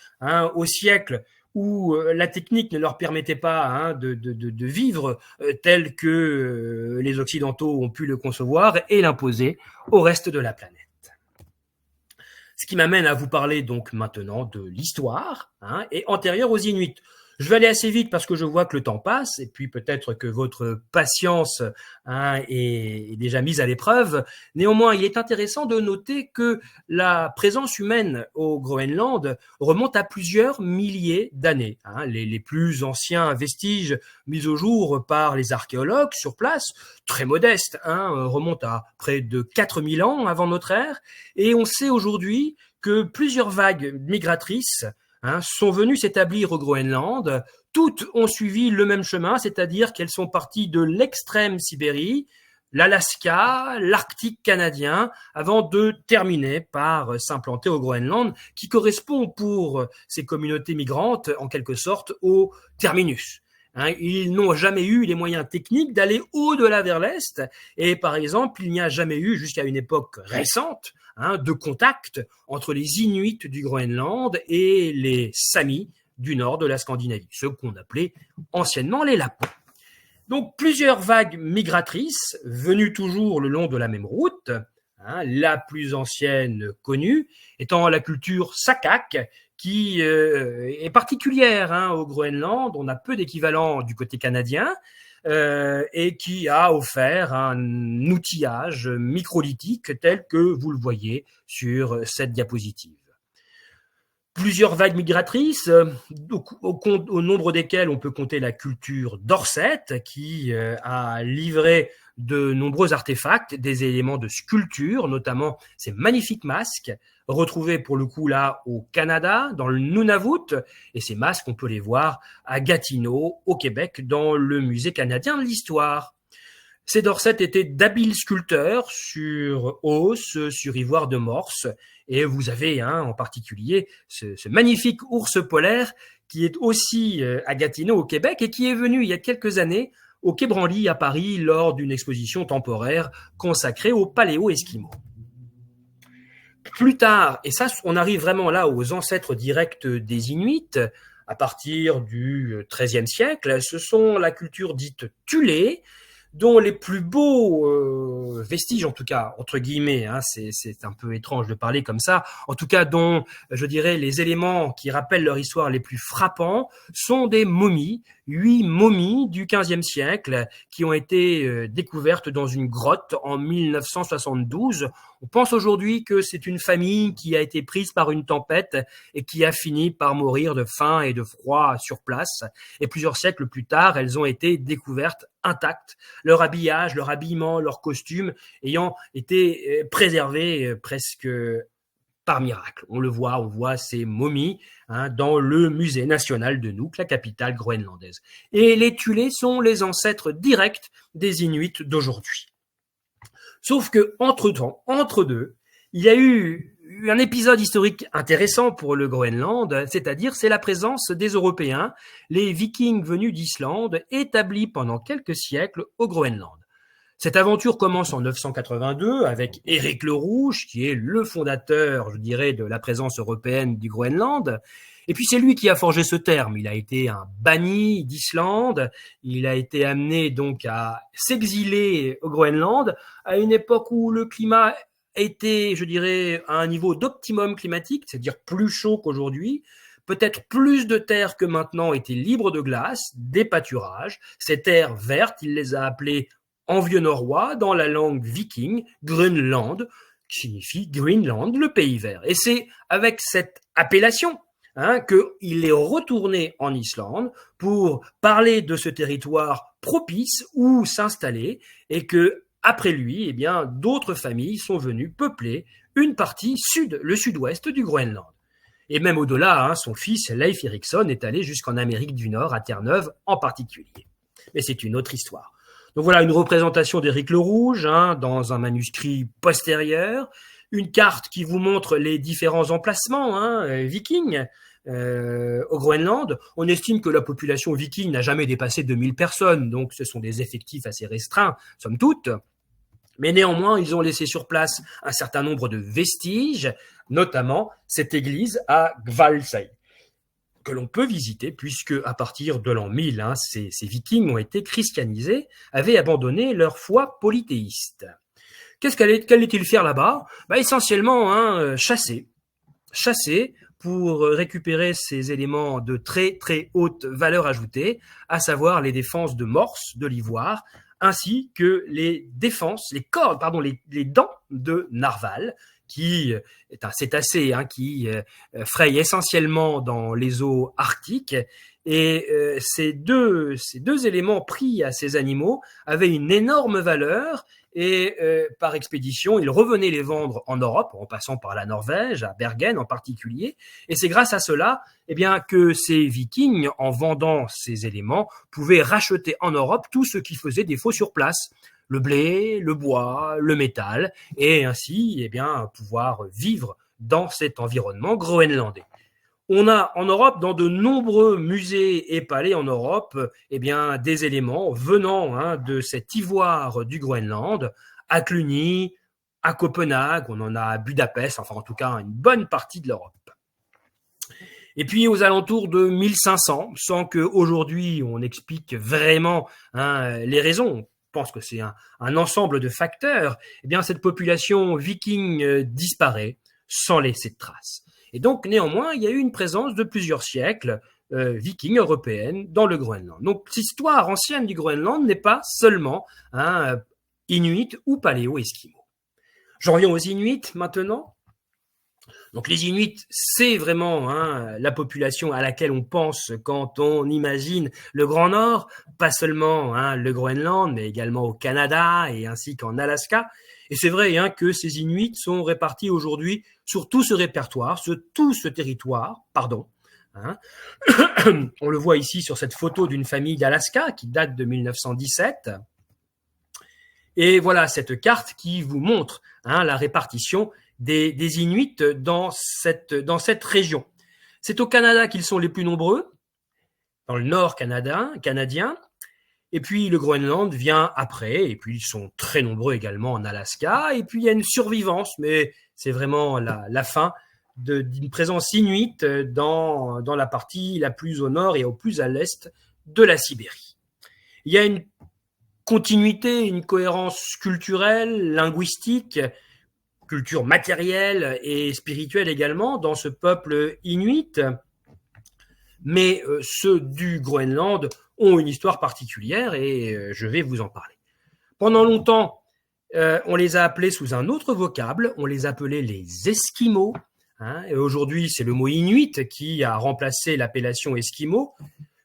au siècle où la technique ne leur permettait pas de vivre tel que les Occidentaux ont pu le concevoir et l'imposer au reste de la planète. Ce qui m'amène à vous parler donc maintenant de l'histoire et antérieure aux Inuits. Je vais aller assez vite parce que je vois que le temps passe et puis peut-être que votre patience est déjà mise à l'épreuve. Néanmoins, il est intéressant de noter que la présence humaine au Groenland remonte à plusieurs milliers d'années. Les plus anciens vestiges mis au jour par les archéologues sur place, très modestes, remontent à près de 4000 ans avant notre ère. Et on sait aujourd'hui que plusieurs vagues migratrices sont venues s'établir au Groenland. Toutes ont suivi le même chemin, c'est-à-dire qu'elles sont parties de l'extrême Sibérie, l'Alaska, l'Arctique canadien, avant de terminer par s'implanter au Groenland, qui correspond pour ces communautés migrantes, en quelque sorte, au terminus. Ils n'ont jamais eu les moyens techniques d'aller au-delà vers l'Est, et par exemple, il n'y a jamais eu, jusqu'à une époque récente, de contact entre les Inuits du Groenland et les Samis du nord de la Scandinavie, ceux qu'on appelait anciennement les Lapons. Donc plusieurs vagues migratrices venues toujours le long de la même route, la plus ancienne connue étant la culture Sakak, qui est particulière au Groenland. On a peu d'équivalent du côté canadien, et qui a offert un outillage microlithique tel que vous le voyez sur cette diapositive. Plusieurs vagues migratrices, au nombre desquelles on peut compter la culture Dorset, qui a livré de nombreux artefacts, des éléments de sculpture, notamment ces magnifiques masques, retrouvés pour le coup là au Canada, dans le Nunavut, et ces masques, on peut les voir à Gatineau, au Québec, dans le Musée canadien de l'histoire. Ces Dorset étaient d'habiles sculpteurs sur os, sur ivoire de morse, et vous avez en particulier ce magnifique ours polaire qui est aussi à Gatineau au Québec et qui est venu il y a quelques années au Quai Branly à Paris lors d'une exposition temporaire consacrée aux paléo-esquimaux. Plus tard, et ça on arrive vraiment là aux ancêtres directs des Inuits, à partir du XIIIe siècle, ce sont la culture dite Thulé, dont les plus beaux vestiges, en tout cas, entre guillemets, c'est un peu étrange de parler comme ça, en tout cas dont, je dirais, les éléments qui rappellent leur histoire les plus frappants sont des momies, 8 momies du XVe siècle qui ont été découvertes dans une grotte en 1972. On pense aujourd'hui que c'est une famille qui a été prise par une tempête et qui a fini par mourir de faim et de froid sur place. Et plusieurs siècles plus tard, elles ont été découvertes intactes, leur habillage, leur habillement, leur costume ayant été préservés presque par miracle. On voit ces momies dans le musée national de Nuuk, la capitale groenlandaise. Et les Thulés sont les ancêtres directs des Inuits d'aujourd'hui. Sauf que entre deux, il y a eu un épisode historique intéressant pour le Groenland, c'est-à-dire c'est la présence des Européens, les Vikings venus d'Islande, établis pendant quelques siècles au Groenland. Cette aventure commence en 982 avec Éric le Rouge, qui est le fondateur, je dirais, de la présence européenne du Groenland. Et puis c'est lui qui a forgé ce terme. Il a été un banni d'Islande. Il a été amené donc à s'exiler au Groenland à une époque où le climat était, je dirais, à un niveau d'optimum climatique, c'est-à-dire plus chaud qu'aujourd'hui. Peut-être plus de terres que maintenant étaient libres de glace, des pâturages. Ces terres vertes, il les a appelées en vieux norrois, dans la langue viking, Grönland, qui signifie Greenland, le pays vert. Et c'est avec cette appellation qu'il est retourné en Islande pour parler de ce territoire propice où s'installer et que après lui, eh bien, d'autres familles sont venues peupler une partie sud, le sud-ouest du Groenland. Et même au-delà, son fils Leif Erikson est allé jusqu'en Amérique du Nord, à Terre-Neuve en particulier. Mais c'est une autre histoire. Donc voilà une représentation d'Éric le Rouge dans un manuscrit postérieur, une carte qui vous montre les différents emplacements vikings au Groenland. On estime que la population viking n'a jamais dépassé 2000 personnes, donc ce sont des effectifs assez restreints, somme toute. Mais néanmoins, ils ont laissé sur place un certain nombre de vestiges, notamment cette église à Hvalsey, que l'on peut visiter, puisque à partir de l'an 1000, ces Vikings ont été christianisés, avaient abandonné leur foi polythéiste. Qu'allaient-ils faire là-bas ? Essentiellement, chasser pour récupérer ces éléments de très très haute valeur ajoutée, à savoir les défenses de morse, de l'ivoire, ainsi que les dents de narval, qui est un cétacé qui fraye essentiellement dans les eaux arctiques. Et ces deux éléments pris à ces animaux avaient une énorme valeur et par expédition, ils revenaient les vendre en Europe, en passant par la Norvège, à Bergen en particulier. Et c'est grâce à cela que ces Vikings, en vendant ces éléments, pouvaient racheter en Europe tout ce qui faisait défaut sur place. Le blé, le bois, le métal, et ainsi pouvoir vivre dans cet environnement groenlandais. On a en Europe, dans de nombreux musées et palais en Europe, des éléments venant de cet ivoire du Groenland, à Cluny, à Copenhague, on en a à Budapest, enfin en tout cas une bonne partie de l'Europe. Et puis aux alentours de 1500, sans qu'aujourd'hui on explique vraiment les raisons, je pense que c'est un ensemble de facteurs, cette population viking disparaît sans laisser de traces. Et donc, néanmoins, il y a eu une présence de plusieurs siècles vikings européennes dans le Groenland. Donc, l'histoire ancienne du Groenland n'est pas seulement inuit ou paléo-esquimau. J'en reviens aux Inuits maintenant. Donc les Inuits, c'est vraiment la population à laquelle on pense quand on imagine le Grand Nord, pas seulement le Groenland, mais également au Canada et ainsi qu'en Alaska. Et c'est vrai que ces Inuits sont répartis aujourd'hui sur tout ce répertoire, sur tout ce territoire, On le voit ici sur cette photo d'une famille d'Alaska qui date de 1917. Et voilà cette carte qui vous montre la répartition des Inuits dans cette région. C'est au Canada qu'ils sont les plus nombreux, dans le nord canadien, et puis le Groenland vient après, et puis ils sont très nombreux également en Alaska, et puis il y a une survivance, mais c'est vraiment la fin d'une présence inuite dans la partie la plus au nord et au plus à l'est de la Sibérie. Il y a une continuité, une cohérence culturelle, linguistique, culture matérielle et spirituelle également dans ce peuple inuit, mais ceux du Groenland ont une histoire particulière et je vais vous en parler. Pendant longtemps, on les a appelés sous un autre vocable, on les appelait les Esquimaux, et aujourd'hui c'est le mot Inuit qui a remplacé l'appellation Esquimaux,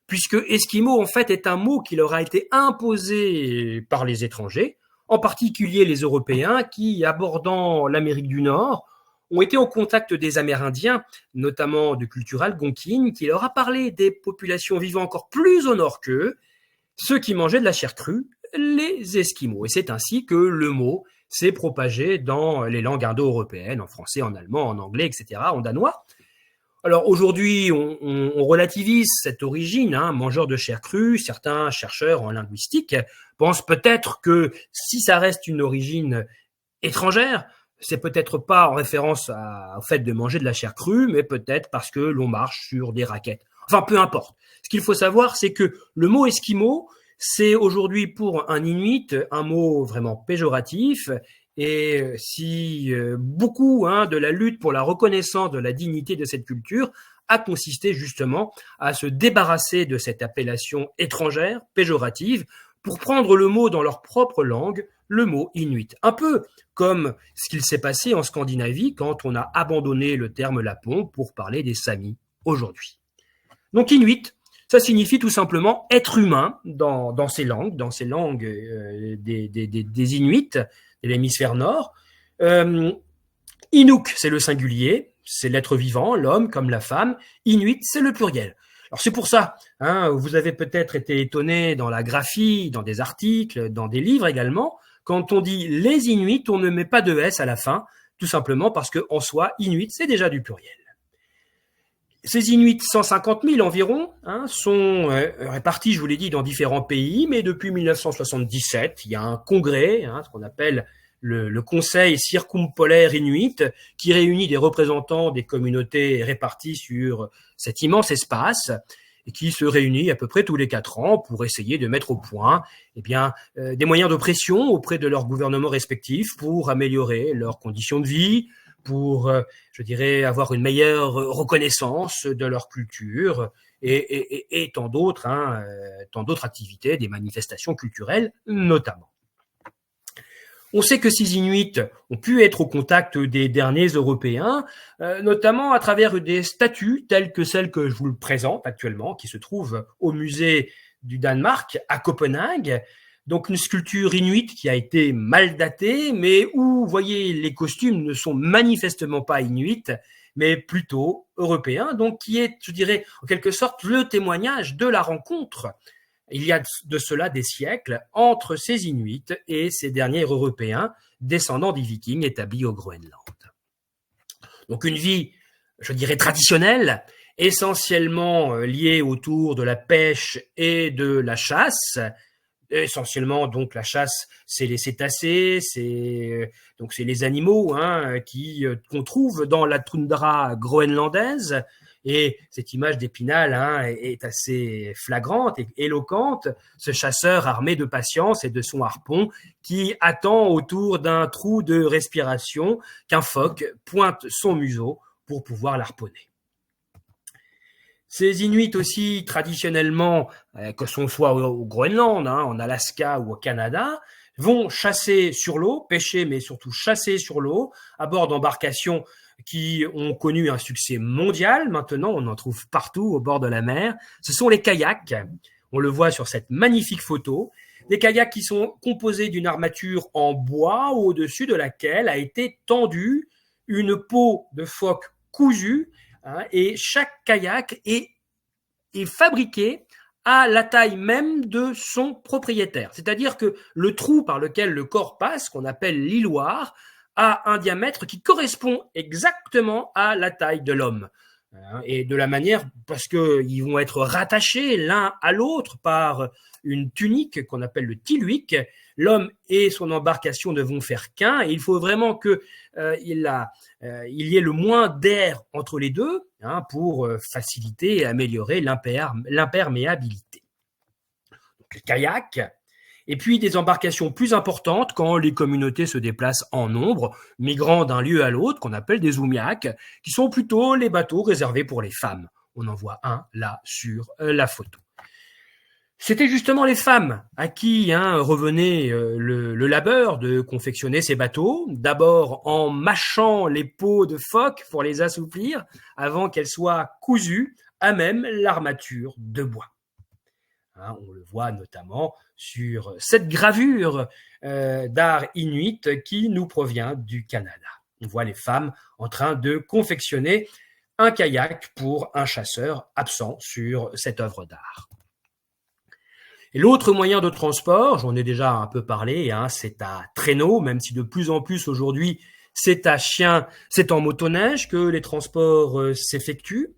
puisque Esquimaux en fait est un mot qui leur a été imposé par les étrangers, en particulier les Européens qui, abordant l'Amérique du Nord, ont été au contact des Amérindiens, notamment de culture algonquine, qui leur a parlé des populations vivant encore plus au nord qu'eux, ceux qui mangeaient de la chair crue, les Esquimaux. Et c'est ainsi que le mot s'est propagé dans les langues indo-européennes, en français, en allemand, en anglais, etc., en danois. Alors aujourd'hui, on relativise cette origine, mangeur de chair crue. Certains chercheurs en linguistique pensent peut-être que si ça reste une origine étrangère, c'est peut-être pas en référence au fait de manger de la chair crue, mais peut-être parce que l'on marche sur des raquettes. Enfin, peu importe. Ce qu'il faut savoir, c'est que le mot esquimau, c'est aujourd'hui pour un Inuit un mot vraiment péjoratif. Et si beaucoup de la lutte pour la reconnaissance de la dignité de cette culture a consisté justement à se débarrasser de cette appellation étrangère, péjorative, pour prendre le mot dans leur propre langue, le mot Inuit. Un peu comme ce qu'il s'est passé en Scandinavie quand on a abandonné le terme lapon pour parler des Samis aujourd'hui. Donc Inuit, ça signifie tout simplement être humain dans ces langues des Inuits, de l'hémisphère nord. Inuk, c'est le singulier, c'est l'être vivant, l'homme comme la femme. Inuit, c'est le pluriel. Alors c'est pour ça, vous avez peut-être été étonné dans la graphie, dans des articles, dans des livres également, quand on dit les Inuits, on ne met pas de S à la fin, tout simplement parce qu'en soi, Inuit, c'est déjà du pluriel. Ces Inuits, 150 000 environ, sont répartis, je vous l'ai dit, dans différents pays, mais depuis 1977, il y a un congrès, ce qu'on appelle le Conseil circumpolaire Inuit, qui réunit des représentants des communautés réparties sur cet immense espace, et qui se réunit à peu près tous les 4 ans pour essayer de mettre au point des moyens de pression auprès de leurs gouvernements respectifs pour améliorer leurs conditions de vie, pour, avoir une meilleure reconnaissance de leur culture et tant d'autres activités, des manifestations culturelles notamment. On sait que ces Inuits ont pu être au contact des derniers Européens, notamment à travers des statues telles que celle que je vous présente actuellement, qui se trouve au musée du Danemark à Copenhague. Donc une sculpture inuite qui a été mal datée, mais où, vous voyez, les costumes ne sont manifestement pas inuits, mais plutôt européens, donc qui est, je dirais, en quelque sorte, le témoignage de la rencontre, il y a de cela des siècles, entre ces Inuits et ces derniers Européens, descendants des Vikings établis au Groenland. Donc une vie, je dirais, traditionnelle, essentiellement liée autour de la pêche et de la chasse. Essentiellement, donc la chasse, c'est les cétacés, c'est les animaux qu'on trouve dans la toundra groenlandaise. Et cette image d'Épinal est assez flagrante et éloquente. Ce chasseur armé de patience et de son harpon qui attend autour d'un trou de respiration qu'un phoque pointe son museau pour pouvoir l'harponner. Ces Inuits aussi, traditionnellement, que ce soit au Groenland, en Alaska ou au Canada, vont chasser sur l'eau, pêcher, mais surtout chasser sur l'eau, à bord d'embarcations qui ont connu un succès mondial. Maintenant, on en trouve partout au bord de la mer. Ce sont les kayaks. On le voit sur cette magnifique photo. Des kayaks qui sont composés d'une armature en bois au-dessus de laquelle a été tendue une peau de phoque cousue. Et chaque kayak est fabriqué à la taille même de son propriétaire. C'est-à-dire que le trou par lequel le corps passe, qu'on appelle l'hiloire, a un diamètre qui correspond exactement à la taille de l'homme. Et de la manière, parce qu'ils vont être rattachés l'un à l'autre par une tunique qu'on appelle le tiluik, l'homme et son embarcation ne vont faire qu'un, et il faut vraiment qu'il y ait le moins d'air entre les deux pour faciliter et améliorer l'imperméabilité. Donc, le kayak, et puis des embarcations plus importantes quand les communautés se déplacent en nombre, migrant d'un lieu à l'autre, qu'on appelle des oumiaks, qui sont plutôt les bateaux réservés pour les femmes. On en voit un là sur la photo. C'était justement les femmes à qui revenait le labeur de confectionner ces bateaux, d'abord en mâchant les peaux de phoque pour les assouplir, avant qu'elles soient cousues à même l'armature de bois. On le voit notamment sur cette gravure d'art inuit qui nous provient du Canada. On voit les femmes en train de confectionner un kayak pour un chasseur absent sur cette œuvre d'art. Et l'autre moyen de transport, j'en ai déjà un peu parlé, hein, c'est à traîneau, même si de plus en plus aujourd'hui, c'est à chien, c'est en motoneige que les transports s'effectuent.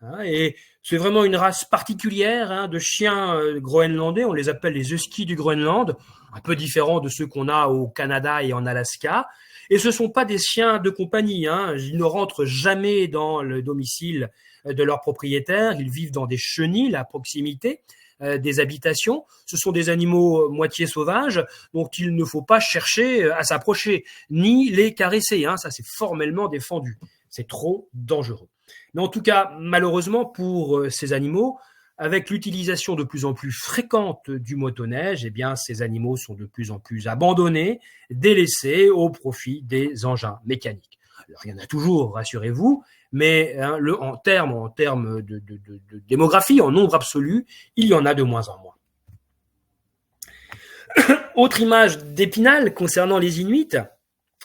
Hein, et c'est vraiment une race particulière hein, de chiens groenlandais, on les appelle les huskies du Groenland, un peu différents de ceux qu'on a au Canada et en Alaska. Et ce ne sont pas des chiens de compagnie, hein, ils ne rentrent jamais dans le domicile de leur propriétaire, ils vivent dans des chenils à proximité des habitations. Ce sont des animaux moitié sauvages dont il ne faut pas chercher à s'approcher, ni les caresser, hein, ça c'est formellement défendu, c'est trop dangereux. Mais en tout cas, malheureusement pour ces animaux, avec l'utilisation de plus en plus fréquente du motoneige, eh bien, ces animaux sont de plus en plus abandonnés, délaissés au profit des engins mécaniques. Alors, il y en a toujours, rassurez-vous, mais hein, en termes de démographie, en nombre absolu, il y en a de moins en moins. Autre image d'Épinal concernant les Inuits,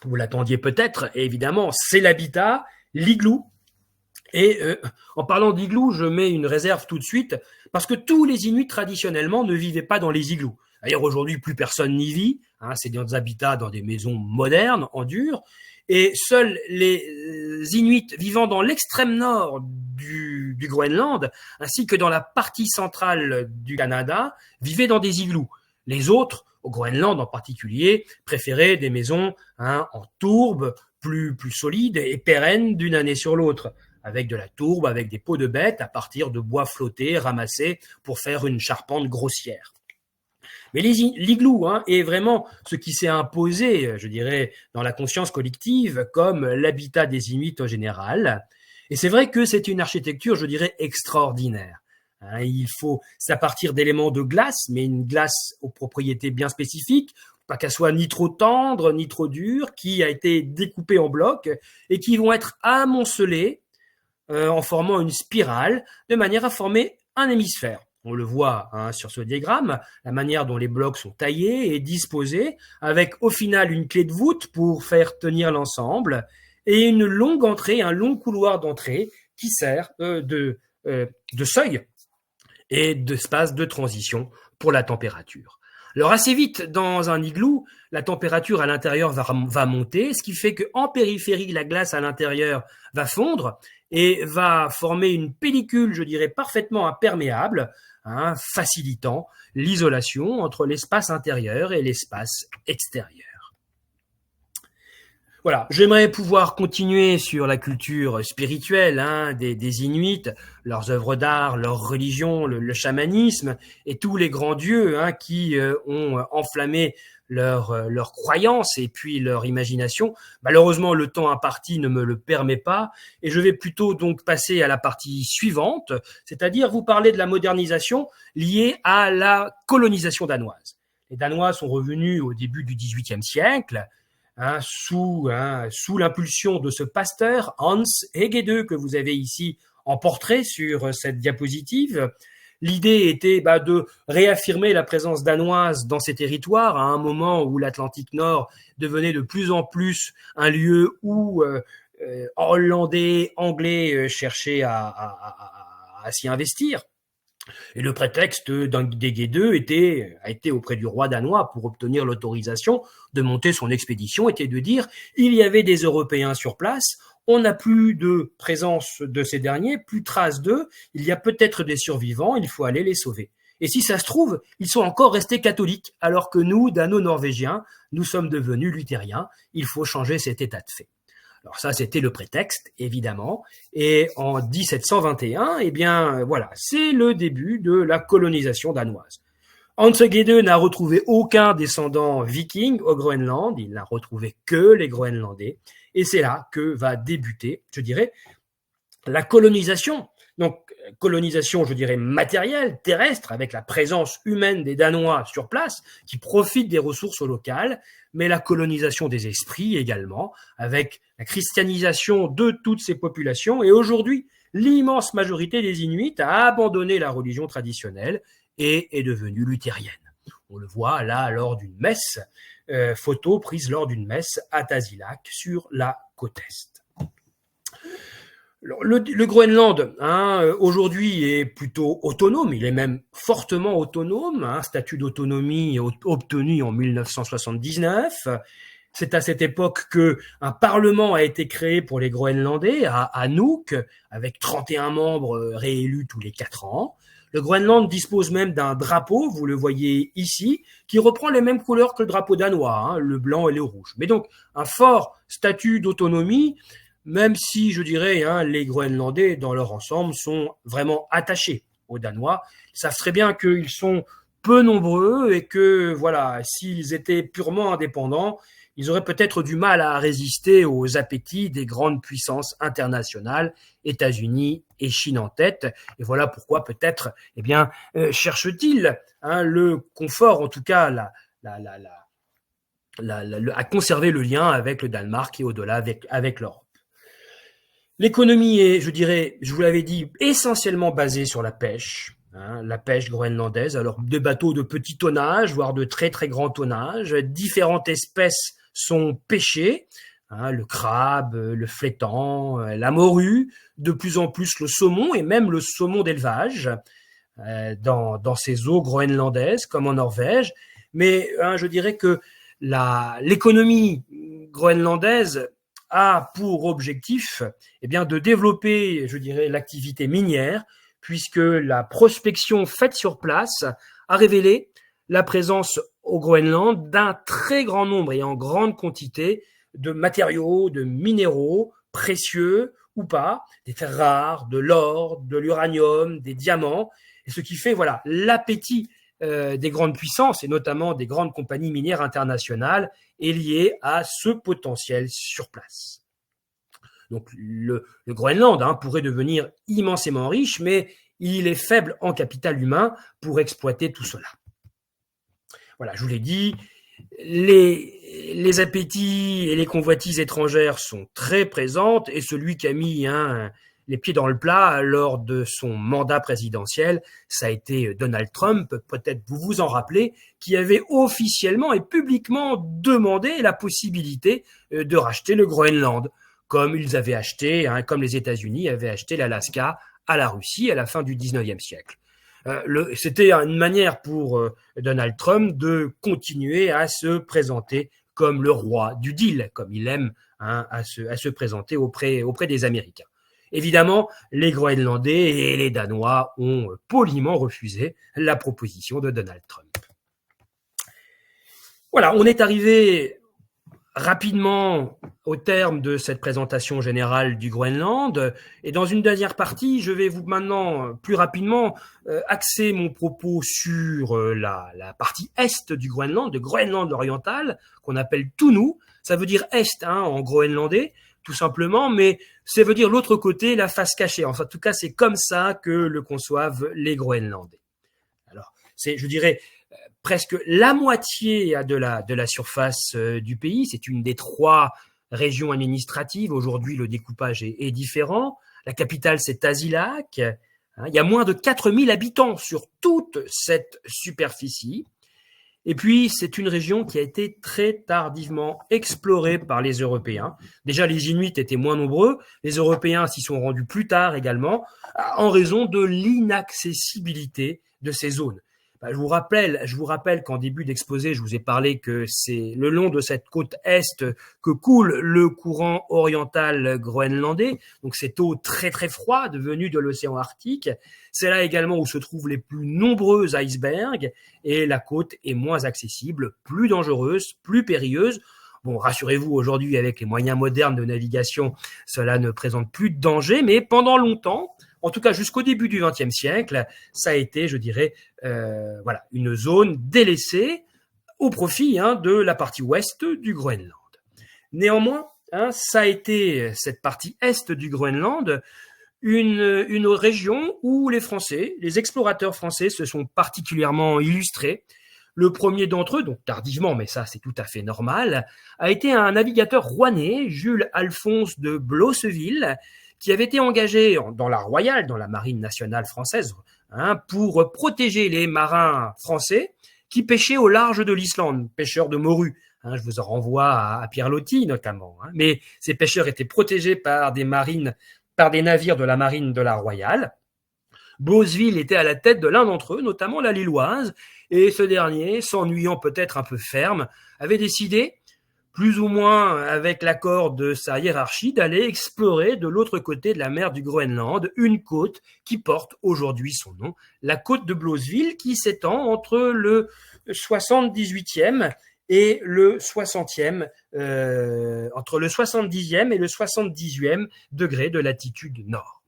vous l'attendiez peut-être, évidemment, c'est l'habitat, l'igloo. Et en parlant d'igloo, je mets une réserve tout de suite, parce que tous les Inuits traditionnellement ne vivaient pas dans les igloos. D'ailleurs, aujourd'hui, plus personne n'y vit, hein, c'est des habitats dans des maisons modernes, en dur, et seuls les Inuits vivant dans l'extrême nord du Groenland, ainsi que dans la partie centrale du Canada, vivaient dans des igloos. Les autres, au Groenland en particulier, préféraient des maisons hein, en tourbe, plus solides et pérennes d'une année sur l'autre, avec de la tourbe, avec des peaux de bêtes à partir de bois flottés, ramassés pour faire une charpente grossière. Mais l'igloo hein, est vraiment ce qui s'est imposé, je dirais, dans la conscience collective comme l'habitat des Inuits en général. Et c'est vrai que c'est une architecture, je dirais, extraordinaire. Hein, c'est à partir d'éléments de glace, mais une glace aux propriétés bien spécifiques, pas qu'elle soit ni trop tendre, ni trop dure, qui a été découpée en blocs et qui vont être amoncelés en formant une spirale de manière à former un hémisphère. On le voit hein, sur ce diagramme, la manière dont les blocs sont taillés et disposés, avec au final une clé de voûte pour faire tenir l'ensemble et une longue entrée, un long couloir d'entrée qui sert de seuil et d'espace de transition pour la température. Alors assez vite, dans un igloo, la température à l'intérieur va monter, ce qui fait qu'en périphérie, la glace à l'intérieur va fondre et va former une pellicule, je dirais, parfaitement imperméable, hein, facilitant l'isolation entre l'espace intérieur et l'espace extérieur. Voilà, j'aimerais pouvoir continuer sur la culture spirituelle hein, des Inuits, leurs œuvres d'art, leur religion, le chamanisme et tous les grands dieux hein, qui ont enflammé leur croyance et puis leur imagination. Malheureusement, le temps imparti ne me le permet pas et je vais plutôt donc passer à la partie suivante, c'est-à-dire vous parler de la modernisation liée à la colonisation danoise. Les Danois sont revenus au début du XVIIIe siècle, hein, sous l'impulsion de ce pasteur Hans Hegede que vous avez ici en portrait sur cette diapositive. L'idée était de réaffirmer la présence danoise dans ces territoires à un moment où l'Atlantique Nord devenait de plus en plus un lieu où Hollandais, Anglais cherchaient à s'y investir. Et le prétexte d'Hegede a été auprès du roi danois pour obtenir l'autorisation de monter son expédition, était de dire il y avait des Européens sur place, on n'a plus de présence de ces derniers, plus trace d'eux, il y a peut-être des survivants, il faut aller les sauver. Et si ça se trouve, ils sont encore restés catholiques, alors que nous, Dano-Norvégiens, nous sommes devenus luthériens, il faut changer cet état de fait. Alors ça, c'était le prétexte, évidemment. Et en 1721, eh bien, voilà, c'est le début de la colonisation danoise. Hans Hegede n'a retrouvé aucun descendant viking au Groenland, il n'a retrouvé que les Groenlandais. Et c'est là que va débuter, je dirais, la colonisation. Donc, colonisation, je dirais, matérielle, terrestre, avec la présence humaine des Danois sur place, qui profitent des ressources locales, mais la colonisation des esprits également, avec la christianisation de toutes ces populations. Et aujourd'hui, l'immense majorité des Inuits a abandonné la religion traditionnelle et est devenue luthérienne. On le voit là lors d'une messe, photo prise lors d'une messe à Tasiilaq sur la côte est. Le Groenland, aujourd'hui, est plutôt autonome. Il est même fortement autonome. Statut d'autonomie obtenu en 1979. C'est à cette époque que un parlement a été créé pour les Groenlandais à Nuuk, avec 31 membres réélus tous les 4 ans. Le Groenland dispose même d'un drapeau, vous le voyez ici, qui reprend les mêmes couleurs que le drapeau danois, le blanc et le rouge. Mais donc, un fort statut d'autonomie, même si, je dirais, les Groenlandais, dans leur ensemble, sont vraiment attachés aux Danois. Ils savent très bien qu'ils sont peu nombreux et que, voilà, s'ils étaient purement indépendants, ils auraient peut-être du mal à résister aux appétits des grandes puissances internationales, États-Unis et Chine en tête. Et voilà pourquoi peut-être, cherchent-ils le confort, en tout cas, à conserver le lien avec le Danemark et au-delà avec l'Europe. L'économie est, je dirais, je vous l'avais dit, essentiellement basée sur la pêche groenlandaise. Alors, des bateaux de petit tonnage, voire de très très grand tonnage. Différentes espèces sont pêchées. Le crabe, le flétan, la morue, de plus en plus le saumon et même le saumon d'élevage dans ces eaux groenlandaises comme en Norvège. Mais je dirais que l'économie groenlandaise a pour objectif de développer, je dirais, l'activité minière, puisque la prospection faite sur place a révélé la présence au Groenland d'un très grand nombre et en grande quantité de matériaux, de minéraux précieux ou pas, des terres rares, de l'or, de l'uranium, des diamants, et ce qui fait l'appétit des grandes puissances et notamment des grandes compagnies minières internationales est lié à ce potentiel sur place. Donc le Groenland pourrait devenir immensément riche, mais il est faible en capital humain pour exploiter tout cela. Voilà, je vous l'ai dit, les appétits et les convoitises étrangères sont très présentes et celui qui a mis les pieds dans le plat lors de son mandat présidentiel, ça a été Donald Trump, peut-être vous vous en rappelez, qui avait officiellement et publiquement demandé la possibilité de racheter le Groenland, comme ils avaient acheté, comme les États-Unis avaient acheté l'Alaska à la Russie à la fin du 19e siècle. C'était une manière pour Donald Trump de continuer à se présenter comme le roi du deal, comme il aime à se présenter auprès des Américains. Évidemment, les Groenlandais et les Danois ont poliment refusé la proposition de Donald Trump. Voilà, on est arrivé rapidement au terme de cette présentation générale du Groenland. Et dans une dernière partie, je vais vous maintenant plus rapidement axer mon propos sur la partie est du Groenland, de Groenland oriental, qu'on appelle Tunu. Ça veut dire est en groenlandais, tout simplement, mais ça veut dire l'autre côté, la face cachée. Enfin, en tout cas, c'est comme ça que le conçoivent les Groenlandais. Alors, c'est, je dirais, presque la moitié de la surface du pays. C'est une des 3 régions administratives. Aujourd'hui, le découpage est différent. La capitale, c'est Tasiilaq. Il y a moins de 4000 habitants sur toute cette superficie. Et puis, c'est une région qui a été très tardivement explorée par les Européens. Déjà, les Inuits étaient moins nombreux. Les Européens s'y sont rendus plus tard également, en raison de l'inaccessibilité de ces zones. Je vous rappelle qu'en début d'exposé, je vous ai parlé que c'est le long de cette côte est que coule le courant oriental groenlandais, donc cette eau très très froide venue de l'océan Arctique. C'est là également où se trouvent les plus nombreux icebergs et la côte est moins accessible, plus dangereuse, plus périlleuse. Bon, rassurez-vous, aujourd'hui, avec les moyens modernes de navigation, cela ne présente plus de danger, mais pendant longtemps, en tout cas jusqu'au début du XXe siècle, ça a été, je dirais, une zone délaissée au profit de la partie ouest du Groenland. Néanmoins, ça a été cette partie est du Groenland, une région où les Français, les explorateurs français se sont particulièrement illustrés. Le premier d'entre eux, donc tardivement, mais ça c'est tout à fait normal, a été un navigateur rouennais, Jules Alphonse de Blosseville, qui avait été engagé dans la Royale, dans la marine nationale française, pour protéger les marins français qui pêchaient au large de l'Islande, pêcheurs de morue. Je vous en renvoie à Pierre Loti notamment. Mais ces pêcheurs étaient protégés par des marines par des navires de la marine de la Royale. Blosville était à la tête de l'un d'entre eux, notamment la Lilloise, et ce dernier, s'ennuyant peut-être un peu ferme, avait décidé, plus ou moins avec l'accord de sa hiérarchie, d'aller explorer de l'autre côté de la mer du Groenland une côte qui porte aujourd'hui son nom, la côte de Blosville, qui s'étend entre le 78e et le 60e, entre le 70e et le 78e degré de latitude nord.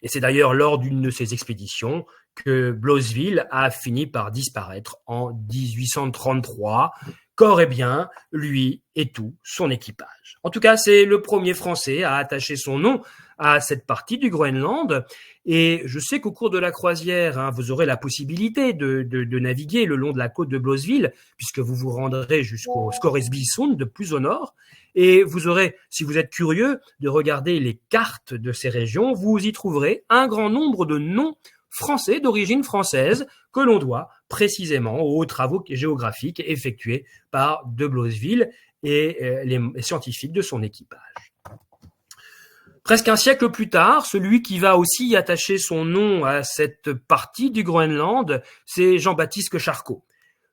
Et c'est d'ailleurs lors d'une de ces expéditions que Blosville a fini par disparaître en 1833, corps et bien, lui et tout son équipage. En tout cas, c'est le premier Français à attacher son nom à cette partie du Groenland. Et je sais qu'au cours de la croisière, vous aurez la possibilité de naviguer le long de la côte de Blosville, puisque vous vous rendrez jusqu'au Scoresby Sound, de plus au nord. Et vous aurez, si vous êtes curieux, de regarder les cartes de ces régions, vous y trouverez un grand nombre de noms français d'origine française que l'on doit précisément aux travaux géographiques effectués par de Blosville et les scientifiques de son équipage. Presque un siècle plus tard, celui qui va aussi attacher son nom à cette partie du Groenland, c'est Jean-Baptiste Charcot.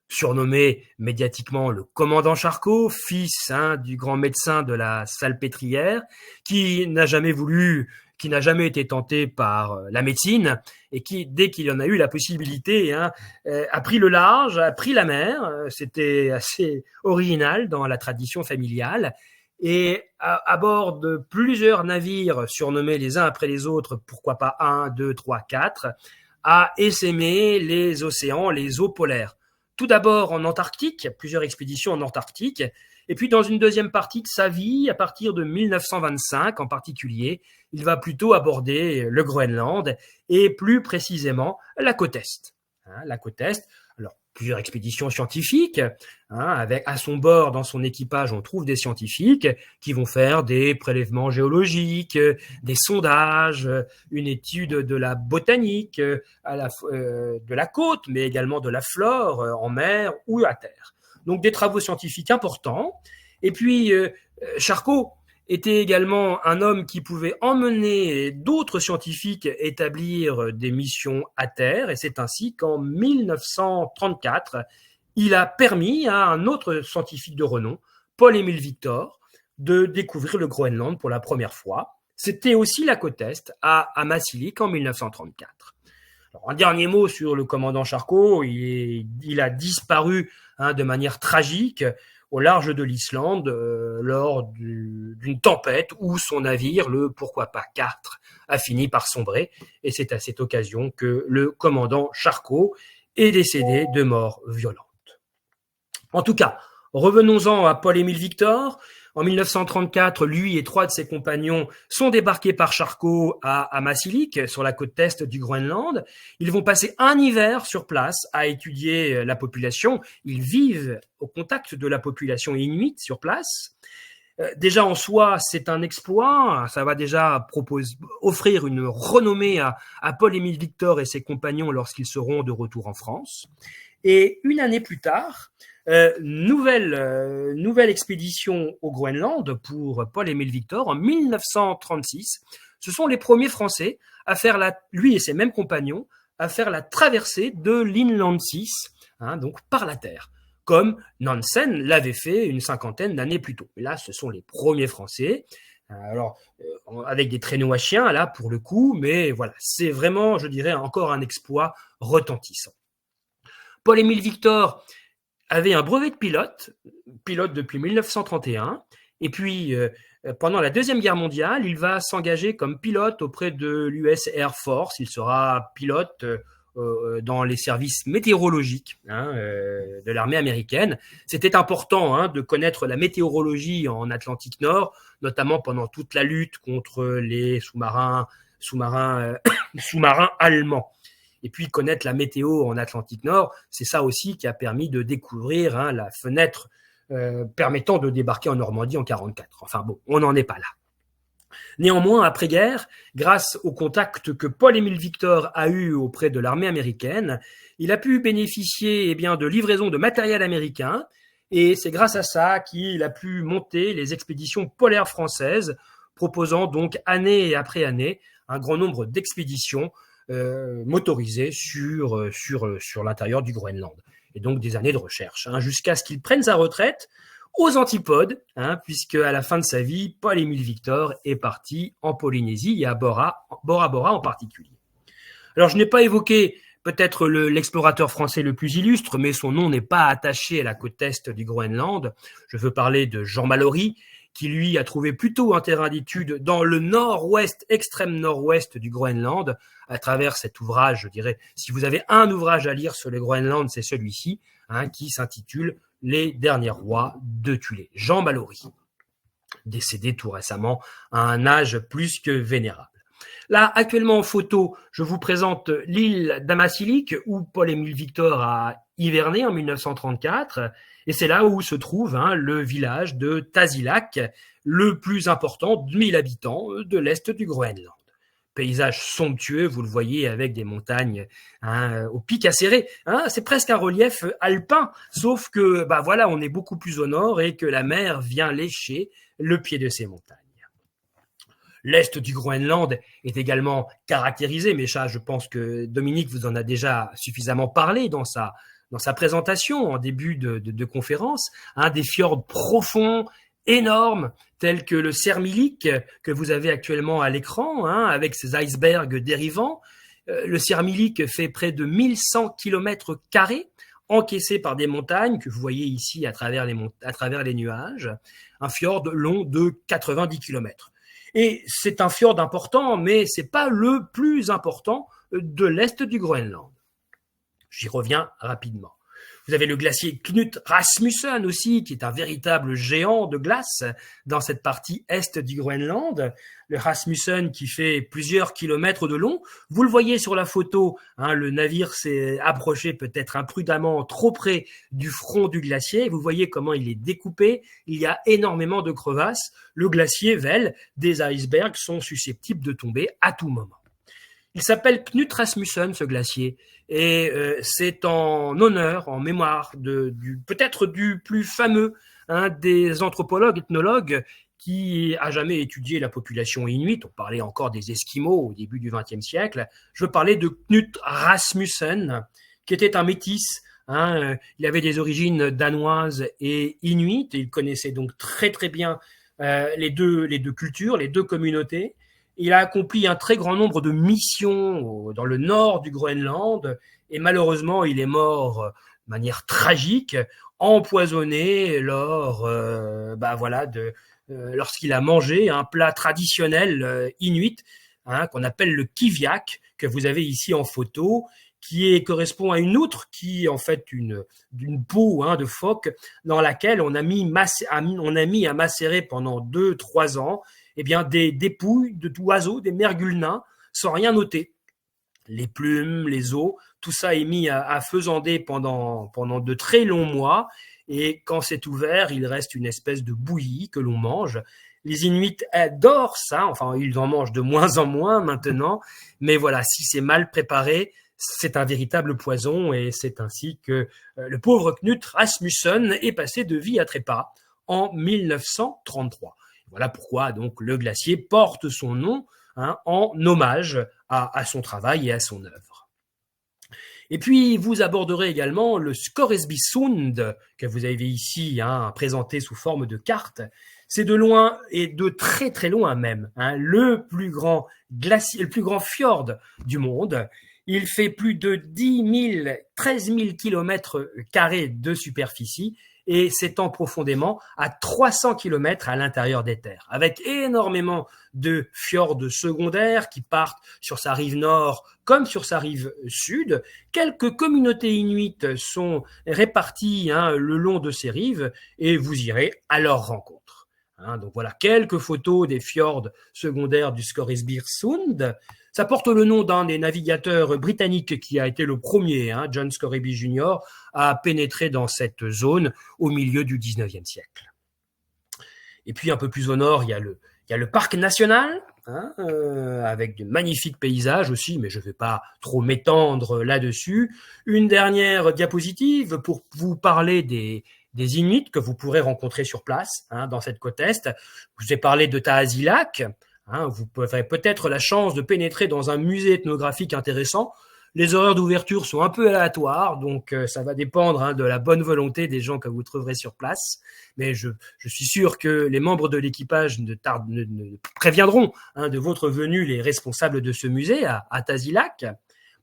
Surnommé médiatiquement le commandant Charcot, fils du grand médecin de la Salpêtrière, qui n'a jamais été tenté par la médecine et qui, dès qu'il en a eu la possibilité, a pris le large, a pris la mer. C'était assez original dans la tradition familiale. Et à bord de plusieurs navires surnommés les uns après les autres, pourquoi pas 1, 2, 3, 4, a essaimé les océans, les eaux polaires. Tout d'abord en Antarctique, plusieurs expéditions en Antarctique, et puis dans une deuxième partie de sa vie, à partir de 1925 en particulier, il va plutôt aborder le Groenland et plus précisément la côte Est. La côte Est, alors plusieurs expéditions scientifiques, avec à son bord, dans son équipage, on trouve des scientifiques qui vont faire des prélèvements géologiques, des sondages, une étude de la botanique, de la côte, mais également de la flore en mer ou à terre. Donc des travaux scientifiques importants. Et puis Charcot était également un homme qui pouvait emmener d'autres scientifiques établir des missions à terre, et c'est ainsi qu'en 1934, il a permis à un autre scientifique de renom, Paul-Émile Victor, de découvrir le Groenland pour la première fois. C'était aussi la côte Est, à Massilik, en 1934. Alors, un dernier mot sur le commandant Charcot. Il a disparu de manière tragique au large de l'Islande lors d'une tempête où son navire, le pourquoi pas 4, a fini par sombrer. Et c'est à cette occasion que le commandant Charcot est décédé de mort violente. En tout cas, revenons-en à Paul-Émile Victor. En 1934, lui et 3 de ses compagnons sont débarqués par Charcot à Massilik, sur la côte est du Groenland. Ils vont passer un hiver sur place à étudier la population. Ils vivent au contact de la population inuite sur place. Déjà en soi, c'est un exploit. Ça va déjà offrir une renommée à Paul-Émile Victor et ses compagnons lorsqu'ils seront de retour en France. Et une année plus tard, nouvelle expédition au Groenland pour Paul-Émile Victor en 1936. Ce sont les premiers Français à faire lui et ses mêmes compagnons, à faire la traversée de l'Inland 6, donc par la terre, comme Nansen l'avait fait une 50aine d'années plus tôt. Et là, ce sont les premiers Français. Alors, avec des traîneaux à chiens, là, pour le coup, mais voilà, c'est vraiment, je dirais, encore un exploit retentissant. Paul-Émile Victor avait un brevet de pilote depuis 1931, et puis pendant la Deuxième Guerre mondiale, il va s'engager comme pilote auprès de l'US Air Force. Il sera pilote dans les services météorologiques de l'armée américaine. C'était important de connaître la météorologie en Atlantique Nord, notamment pendant toute la lutte contre les sous-marins allemands. Et puis connaître la météo en Atlantique Nord, c'est ça aussi qui a permis de découvrir la fenêtre permettant de débarquer en Normandie en 1944. Enfin bon, on n'en est pas là. Néanmoins, après-guerre, grâce au contact que Paul-Émile Victor a eu auprès de l'armée américaine, il a pu bénéficier de livraisons de matériel américain, et c'est grâce à ça qu'il a pu monter les expéditions polaires françaises proposant donc année après année un grand nombre d'expéditions motorisées sur l'intérieur du Groenland. Et donc des années de recherche, jusqu'à ce qu'il prenne sa retraite aux antipodes, puisque à la fin de sa vie, Paul-Émile Victor est parti en Polynésie et à Bora Bora en particulier. Alors je n'ai pas évoqué peut-être l'explorateur français le plus illustre, mais son nom n'est pas attaché à la côte est du Groenland. Je veux parler de Jean Mallory, qui lui a trouvé plutôt un terrain d'étude dans le nord-ouest, extrême nord-ouest du Groenland, à travers cet ouvrage, je dirais, si vous avez un ouvrage à lire sur le Groenland, c'est celui-ci, qui s'intitule « Les derniers rois de Thulé ». Jean Mallory, décédé tout récemment à un âge plus que vénérable. Là, actuellement en photo, je vous présente l'île d'Amasilik, où Paul-Émile Victor a hiverné en 1934, et c'est là où se trouve le village de Tasiilaq, le plus important de 1000 habitants de l'est du Groenland. Paysage somptueux, vous le voyez, avec des montagnes au pic acéré. C'est presque un relief alpin, sauf que voilà, on est beaucoup plus au nord et que la mer vient lécher le pied de ces montagnes. L'est du Groenland est également caractérisé, mais ça, je pense que Dominique vous en a déjà suffisamment parlé dans sa présentation en début de conférence, des fjords profonds, énormes, tels que le Sermilik que vous avez actuellement à l'écran, avec ses icebergs dérivants. Le Sermilik fait près de 1100 km², encaissés par des montagnes que vous voyez ici à travers les nuages, un fjord long de 90 km. Et c'est un fjord important, mais c'est pas le plus important de l'est du Groenland. J'y reviens rapidement. Vous avez le glacier Knut Rasmussen aussi, qui est un véritable géant de glace dans cette partie est du Groenland. Le Rasmussen qui fait plusieurs kilomètres de long. Vous le voyez sur la photo, le navire s'est approché peut-être imprudemment trop près du front du glacier. Vous voyez comment il est découpé. Il y a énormément de crevasses. Le glacier vèle, des icebergs sont susceptibles de tomber à tout moment. Il s'appelle Knut Rasmussen, ce glacier, et c'est en honneur, en mémoire peut-être du plus fameux des anthropologues, ethnologues, qui a jamais étudié la population inuite. On parlait encore des Esquimaux au début du XXe siècle. Je veux parler de Knut Rasmussen, qui était un métis. Il avait des origines danoises et inuites, et il connaissait donc très très bien les deux cultures, les deux communautés. Il a accompli un très grand nombre de missions dans le nord du Groenland et malheureusement, il est mort de manière tragique, empoisonné lorsqu'il a mangé un plat traditionnel inuit qu'on appelle le kiviak, que vous avez ici en photo, qui correspond à une outre qui est en fait d'une peau de phoque dans laquelle on a mis à macérer pendant 2-3 ans des dépouilles d'oiseaux, des mergules nains, sans rien noter. Les plumes, les os, tout ça est mis à faisander pendant de très longs mois. Et quand c'est ouvert, il reste une espèce de bouillie que l'on mange. Les Inuits adorent ça, enfin ils en mangent de moins en moins maintenant. Mais voilà, si c'est mal préparé, c'est un véritable poison. Et c'est ainsi que le pauvre Knut Rasmussen est passé de vie à trépas en 1933. Voilà pourquoi donc le glacier porte son nom en hommage à son travail et à son œuvre. Et puis vous aborderez également le Scoresbysund que vous avez ici présenté sous forme de carte. C'est de loin et de très très loin même le plus grand glacier, le plus grand fjord du monde. Il fait plus de 13 000 km² de superficie et s'étend profondément à 300 km à l'intérieur des terres, avec énormément de fjords secondaires qui partent sur sa rive nord comme sur sa rive sud. Quelques communautés inuites sont réparties le long de ces rives et vous irez à leur rencontre. Donc voilà quelques photos des fjords secondaires du Scoresbysund. Ça porte le nom d'un des navigateurs britanniques qui a été le premier, John Scoresby Jr., à pénétrer dans cette zone au milieu du 19e siècle. Et puis un peu plus au nord, il y a le parc national, avec de magnifiques paysages aussi, mais je ne vais pas trop m'étendre là-dessus. Une dernière diapositive pour vous parler des des Inuits que vous pourrez rencontrer sur place dans cette côte Est. Je vous ai parlé de Tahasilak. Vous aurez peut-être la chance de pénétrer dans un musée ethnographique intéressant. Les horaires d'ouverture sont un peu aléatoires, donc ça va dépendre de la bonne volonté des gens que vous trouverez sur place. Mais je suis sûr que les membres de l'équipage ne préviendront de votre venue les responsables de ce musée à Tahasilak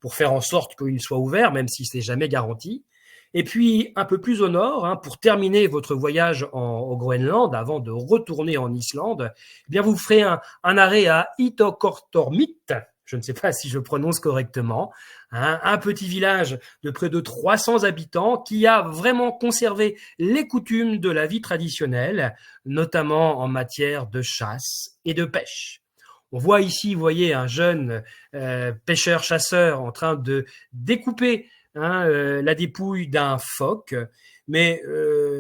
pour faire en sorte qu'il soit ouvert, même si c'est jamais garanti. Et puis, un peu plus au nord, pour terminer votre voyage au Groenland, avant de retourner en Islande, eh bien, vous ferez un arrêt à Ittoqqortoormiit. Je ne sais pas si je prononce correctement. Un petit village de près de 300 habitants qui a vraiment conservé les coutumes de la vie traditionnelle, notamment en matière de chasse et de pêche. On voit ici, vous voyez, un jeune pêcheur-chasseur en train de découper la dépouille d'un phoque, mais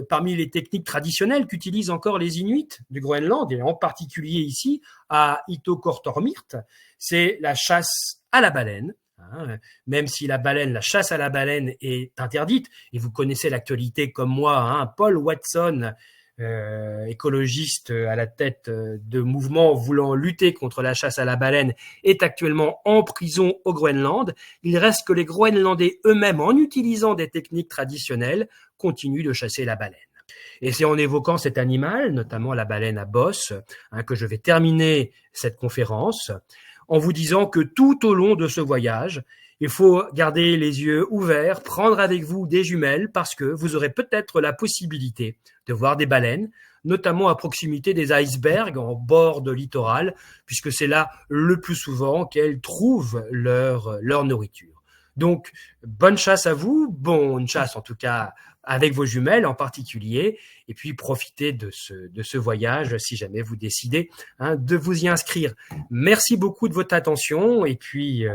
parmi les techniques traditionnelles qu'utilisent encore les Inuits du Groenland, et en particulier ici à Ittoqqortoormiit, c'est la chasse à la baleine. Même si la chasse à la baleine est interdite, et vous connaissez l'actualité comme moi, Paul Watson, écologiste à la tête de mouvements voulant lutter contre la chasse à la baleine, est actuellement en prison au Groenland. Il reste que les Groenlandais eux-mêmes, en utilisant des techniques traditionnelles, continuent de chasser la baleine. Et c'est en évoquant cet animal, notamment la baleine à bosse, que je vais terminer cette conférence, en vous disant que tout au long de ce voyage, il faut garder les yeux ouverts, prendre avec vous des jumelles parce que vous aurez peut-être la possibilité de voir des baleines, notamment à proximité des icebergs en bord de littoral, puisque c'est là le plus souvent qu'elles trouvent leur nourriture. Donc, bonne chasse à vous, bonne chasse en tout cas avec vos jumelles en particulier, et puis profitez de ce voyage si jamais vous décidez de vous y inscrire. Merci beaucoup de votre attention, et puis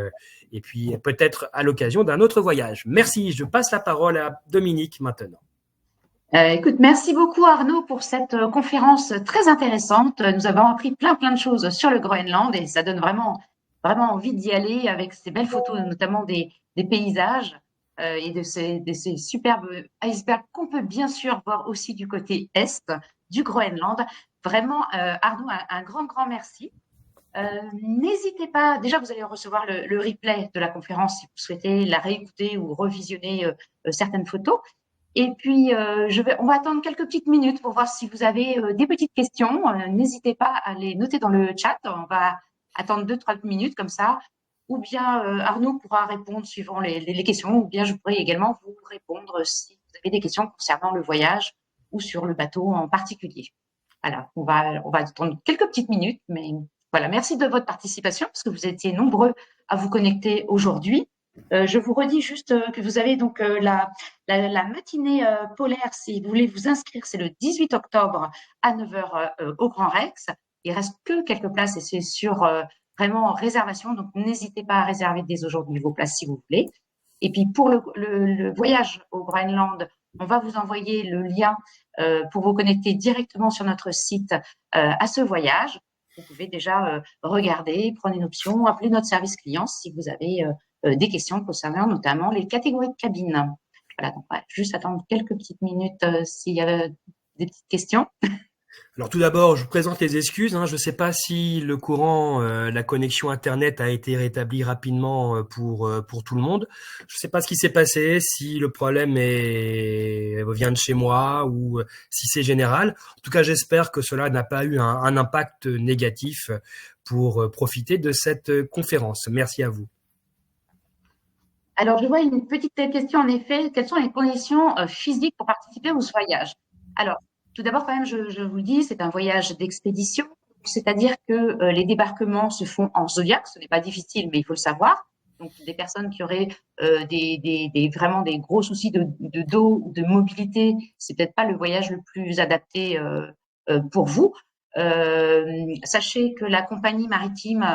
peut-être à l'occasion d'un autre voyage. Merci, je passe la parole à Dominique maintenant.
Écoute, merci beaucoup Arnaud pour cette conférence très intéressante. Nous avons appris plein de choses sur le Groenland et ça donne vraiment envie d'y aller avec ces belles photos, notamment des paysages et de ces superbes icebergs qu'on peut bien sûr voir aussi du côté est du Groenland. Vraiment, Arnaud, un grand merci. N'hésitez pas, déjà vous allez recevoir le replay de la conférence si vous souhaitez la réécouter ou revisionner certaines photos. Et puis, on va attendre quelques petites minutes pour voir si vous avez des petites questions. N'hésitez pas à les noter dans le chat. On va attendre 2-3 minutes comme ça. Ou bien Arnaud pourra répondre suivant les questions. Ou bien je pourrai également vous répondre si vous avez des questions concernant le voyage ou sur le bateau en particulier. Voilà, on va attendre quelques petites minutes. Mais voilà, merci de votre participation parce que vous étiez nombreux à vous connecter aujourd'hui. Je vous redis juste que vous avez donc la matinée polaire, si vous voulez vous inscrire, c'est le 18 octobre à 9h au Grand Rex. Il reste que quelques places et c'est sur vraiment réservation, donc n'hésitez pas à réserver dès aujourd'hui vos places si vous voulez. Et puis pour le voyage au Groenland, on va vous envoyer le lien pour vous connecter directement sur notre site à ce voyage. Vous pouvez déjà regarder, prendre une option, appeler notre service client si vous avez des questions concernant notamment les catégories de cabines. Voilà, donc on va juste attendre quelques petites minutes s'il y a des petites questions.
Alors tout d'abord, je vous présente les excuses. Je ne sais pas si le courant, la connexion Internet a été rétablie rapidement pour tout le monde. Je ne sais pas ce qui s'est passé, si le problème vient de chez moi ou si c'est général. En tout cas, j'espère que cela n'a pas eu un impact négatif pour profiter de cette conférence. Merci à vous.
Alors, je vois une petite question en effet. Quelles sont les conditions physiques pour participer au voyage? Alors, tout d'abord, quand même, je vous le dis, c'est un voyage d'expédition, c'est-à-dire que les débarquements se font en zodiac. Ce n'est pas difficile, mais il faut le savoir. Donc, des personnes qui auraient vraiment des gros soucis de dos ou de mobilité, c'est peut-être pas le voyage le plus adapté pour vous. Sachez que la compagnie maritime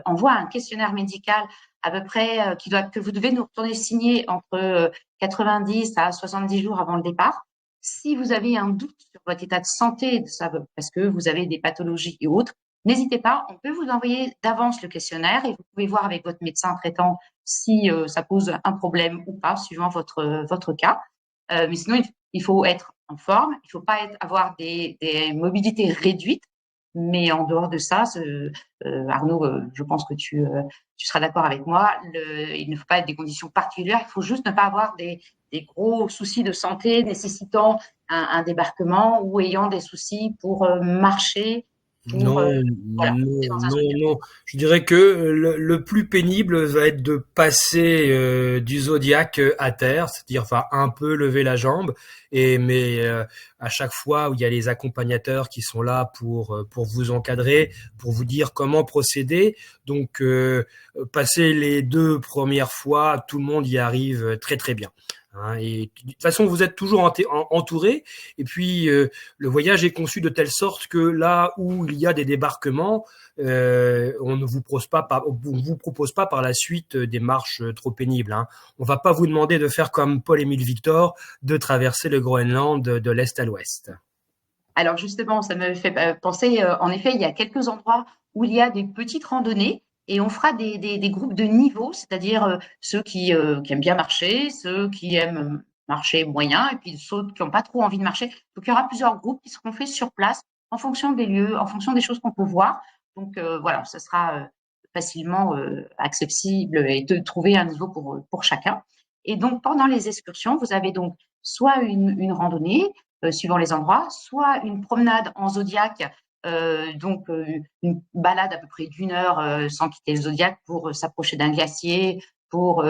envoie un questionnaire médical à peu près que vous devez nous retourner signer entre 90 à 70 jours avant le départ. Si vous avez un doute sur votre état de santé, parce que vous avez des pathologies et autres, n'hésitez pas, on peut vous envoyer d'avance le questionnaire et vous pouvez voir avec votre médecin traitant si ça pose un problème ou pas, suivant votre cas. Mais sinon, il faut être en forme. Il ne faut pas avoir des mobilités réduites. Mais en dehors de ça, Arnaud, je pense que tu seras d'accord avec moi, il ne faut pas être des conditions particulières, il faut juste ne pas avoir des gros soucis de santé nécessitant un débarquement ou ayant des soucis pour marcher, pour
Non,
voilà,
non,
dans un
non,
zodiaque.
non. Je dirais que le plus pénible va être de passer du zodiaque à terre, c'est-à-dire enfin un peu lever la jambe. Mais à chaque fois où il y a les accompagnateurs qui sont là pour vous encadrer, pour vous dire comment procéder. Donc passer les 2 premières fois, tout le monde y arrive très très bien. Hein, et de toute façon, vous êtes toujours entouré. Et puis le voyage est conçu de telle sorte que là où il y a des débarquements, on ne vous propose pas par la suite des marches trop pénibles. Hein. On va pas vous demander de faire comme Paul-Émile Victor, de traverser le Groenland de l'est à l'ouest.
Alors justement, ça me fait penser, en effet, il y a quelques endroits où il y a des petites randonnées et on fera des groupes de niveaux, c'est-à-dire ceux qui aiment bien marcher, ceux qui aiment marcher moyen et puis ceux qui n'ont pas trop envie de marcher. Donc il y aura plusieurs groupes qui seront faits sur place en fonction des lieux, en fonction des choses qu'on peut voir. Donc voilà, ça sera facilement accessible et de trouver un niveau pour chacun. Et donc pendant les excursions, vous avez donc soit une randonnée, suivant les endroits, soit une promenade en zodiaque, donc une balade à peu près d'1 heure sans quitter le zodiaque pour s'approcher d'un glacier, pour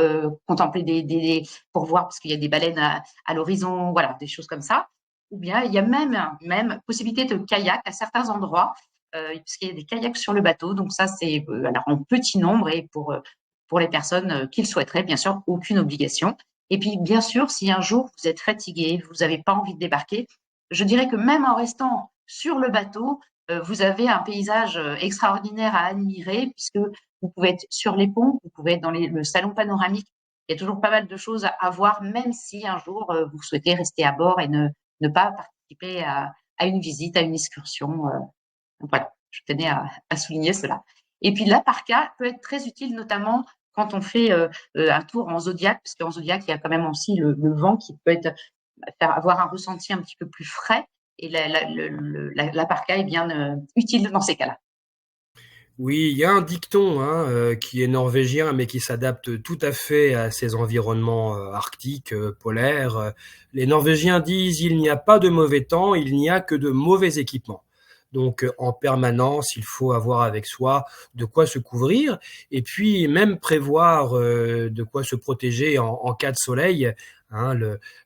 contempler pour voir parce qu'il y a des baleines à l'horizon, voilà, des choses comme ça. Ou bien il y a même possibilité de kayak à certains endroits, puisqu'il y a des kayaks sur le bateau. Donc ça c'est alors en petit nombre et pour les personnes qui le souhaiteraient, bien sûr, aucune obligation. Et puis, bien sûr, si un jour vous êtes fatigué, vous n'avez pas envie de débarquer, je dirais que même en restant sur le bateau, vous avez un paysage extraordinaire à admirer puisque vous pouvez être sur les ponts, vous pouvez être dans le salon panoramique. Il y a toujours pas mal de choses à voir, même si un jour vous souhaitez rester à bord et ne pas participer à une visite, à une excursion. Voilà, je tenais à souligner cela. Et puis l'aparka peut être très utile, notamment quand on fait un tour en zodiaque, parce qu'en zodiaque, il y a quand même aussi le vent qui peut faire avoir un ressenti un petit peu plus frais. Et l'aparka est bien utile dans ces cas-là.
Oui, il y a un dicton hein, qui est norvégien, mais qui s'adapte tout à fait à ces environnements arctiques, polaires. Les Norvégiens disent il n'y a pas de mauvais temps, il n'y a que de mauvais équipements. Donc en permanence, il faut avoir avec soi de quoi se couvrir et puis même prévoir de quoi se protéger en cas de soleil. Hein,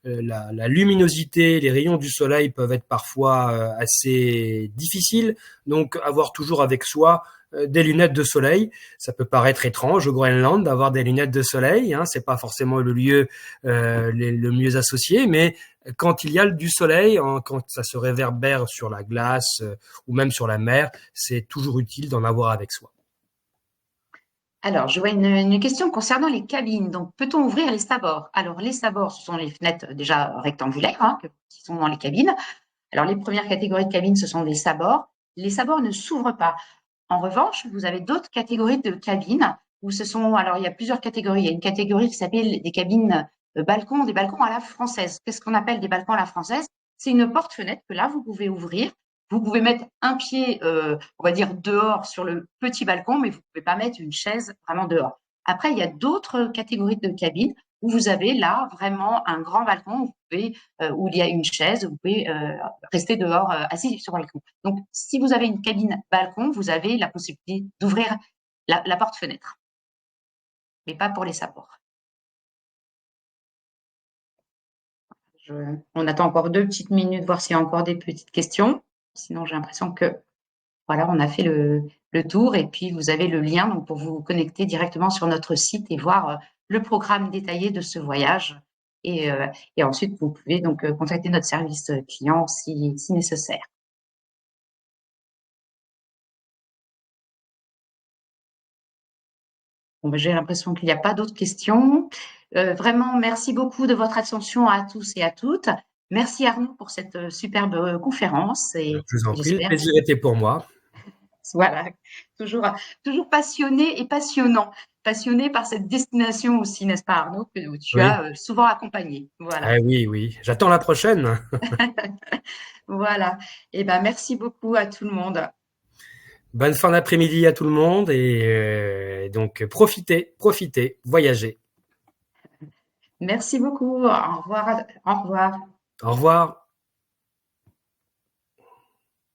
la luminosité, les rayons du soleil peuvent être parfois assez difficiles, donc avoir toujours avec soi des lunettes de soleil. Ça peut paraître étrange au Groenland d'avoir des lunettes de soleil, hein, c'est pas forcément le lieu le mieux associé, mais quand il y a du soleil, hein, quand ça se réverbère sur la glace ou même sur la mer, c'est toujours utile d'en avoir avec soi.
Alors, je vois une question concernant les cabines. Donc, peut-on ouvrir les sabords? Alors, les sabords, ce sont les fenêtres déjà rectangulaires hein, qui sont dans les cabines. Alors, les premières catégories de cabines, ce sont des sabords. Les sabords ne s'ouvrent pas. En revanche, vous avez d'autres catégories de cabines où alors il y a plusieurs catégories. Il y a une catégorie qui s'appelle des cabines balcons, des balcons à la française. Qu'est-ce qu'on appelle des balcons à la française? C'est une porte-fenêtre que là, vous pouvez ouvrir. Vous pouvez mettre un pied, on va dire, dehors sur le petit balcon, mais vous ne pouvez pas mettre une chaise vraiment dehors. Après, il y a d'autres catégories de cabines où vous avez là vraiment un grand balcon où il y a une chaise, vous pouvez rester dehors assis sur le balcon. Donc, si vous avez une cabine balcon, vous avez la possibilité d'ouvrir la porte-fenêtre, mais pas pour les sabords. On attend encore 2 petites minutes, voir s'il y a encore des petites questions. Sinon, j'ai l'impression que voilà, on a fait le tour et puis vous avez le lien donc, pour vous connecter directement sur notre site et voir le programme détaillé de ce voyage. Et ensuite, vous pouvez donc contacter notre service client si nécessaire. Bon, j'ai l'impression qu'il n'y a pas d'autres questions. Vraiment, merci beaucoup de votre attention à tous et à toutes. Merci Arnaud pour cette superbe conférence. Et
Je vous en prie, le
j'espère
plaisir était pour moi.
voilà, toujours passionné et passionnant passionné par cette destination aussi, n'est-ce pas Arnaud, où tu
Oui.
as souvent accompagné. Voilà.
Ah oui, oui. J'attends la prochaine.
Voilà. Et ben, merci beaucoup à tout le monde.
Bonne fin d'après-midi à tout le monde et donc profitez, voyagez.
Merci beaucoup. Au revoir. Au revoir.
Au revoir.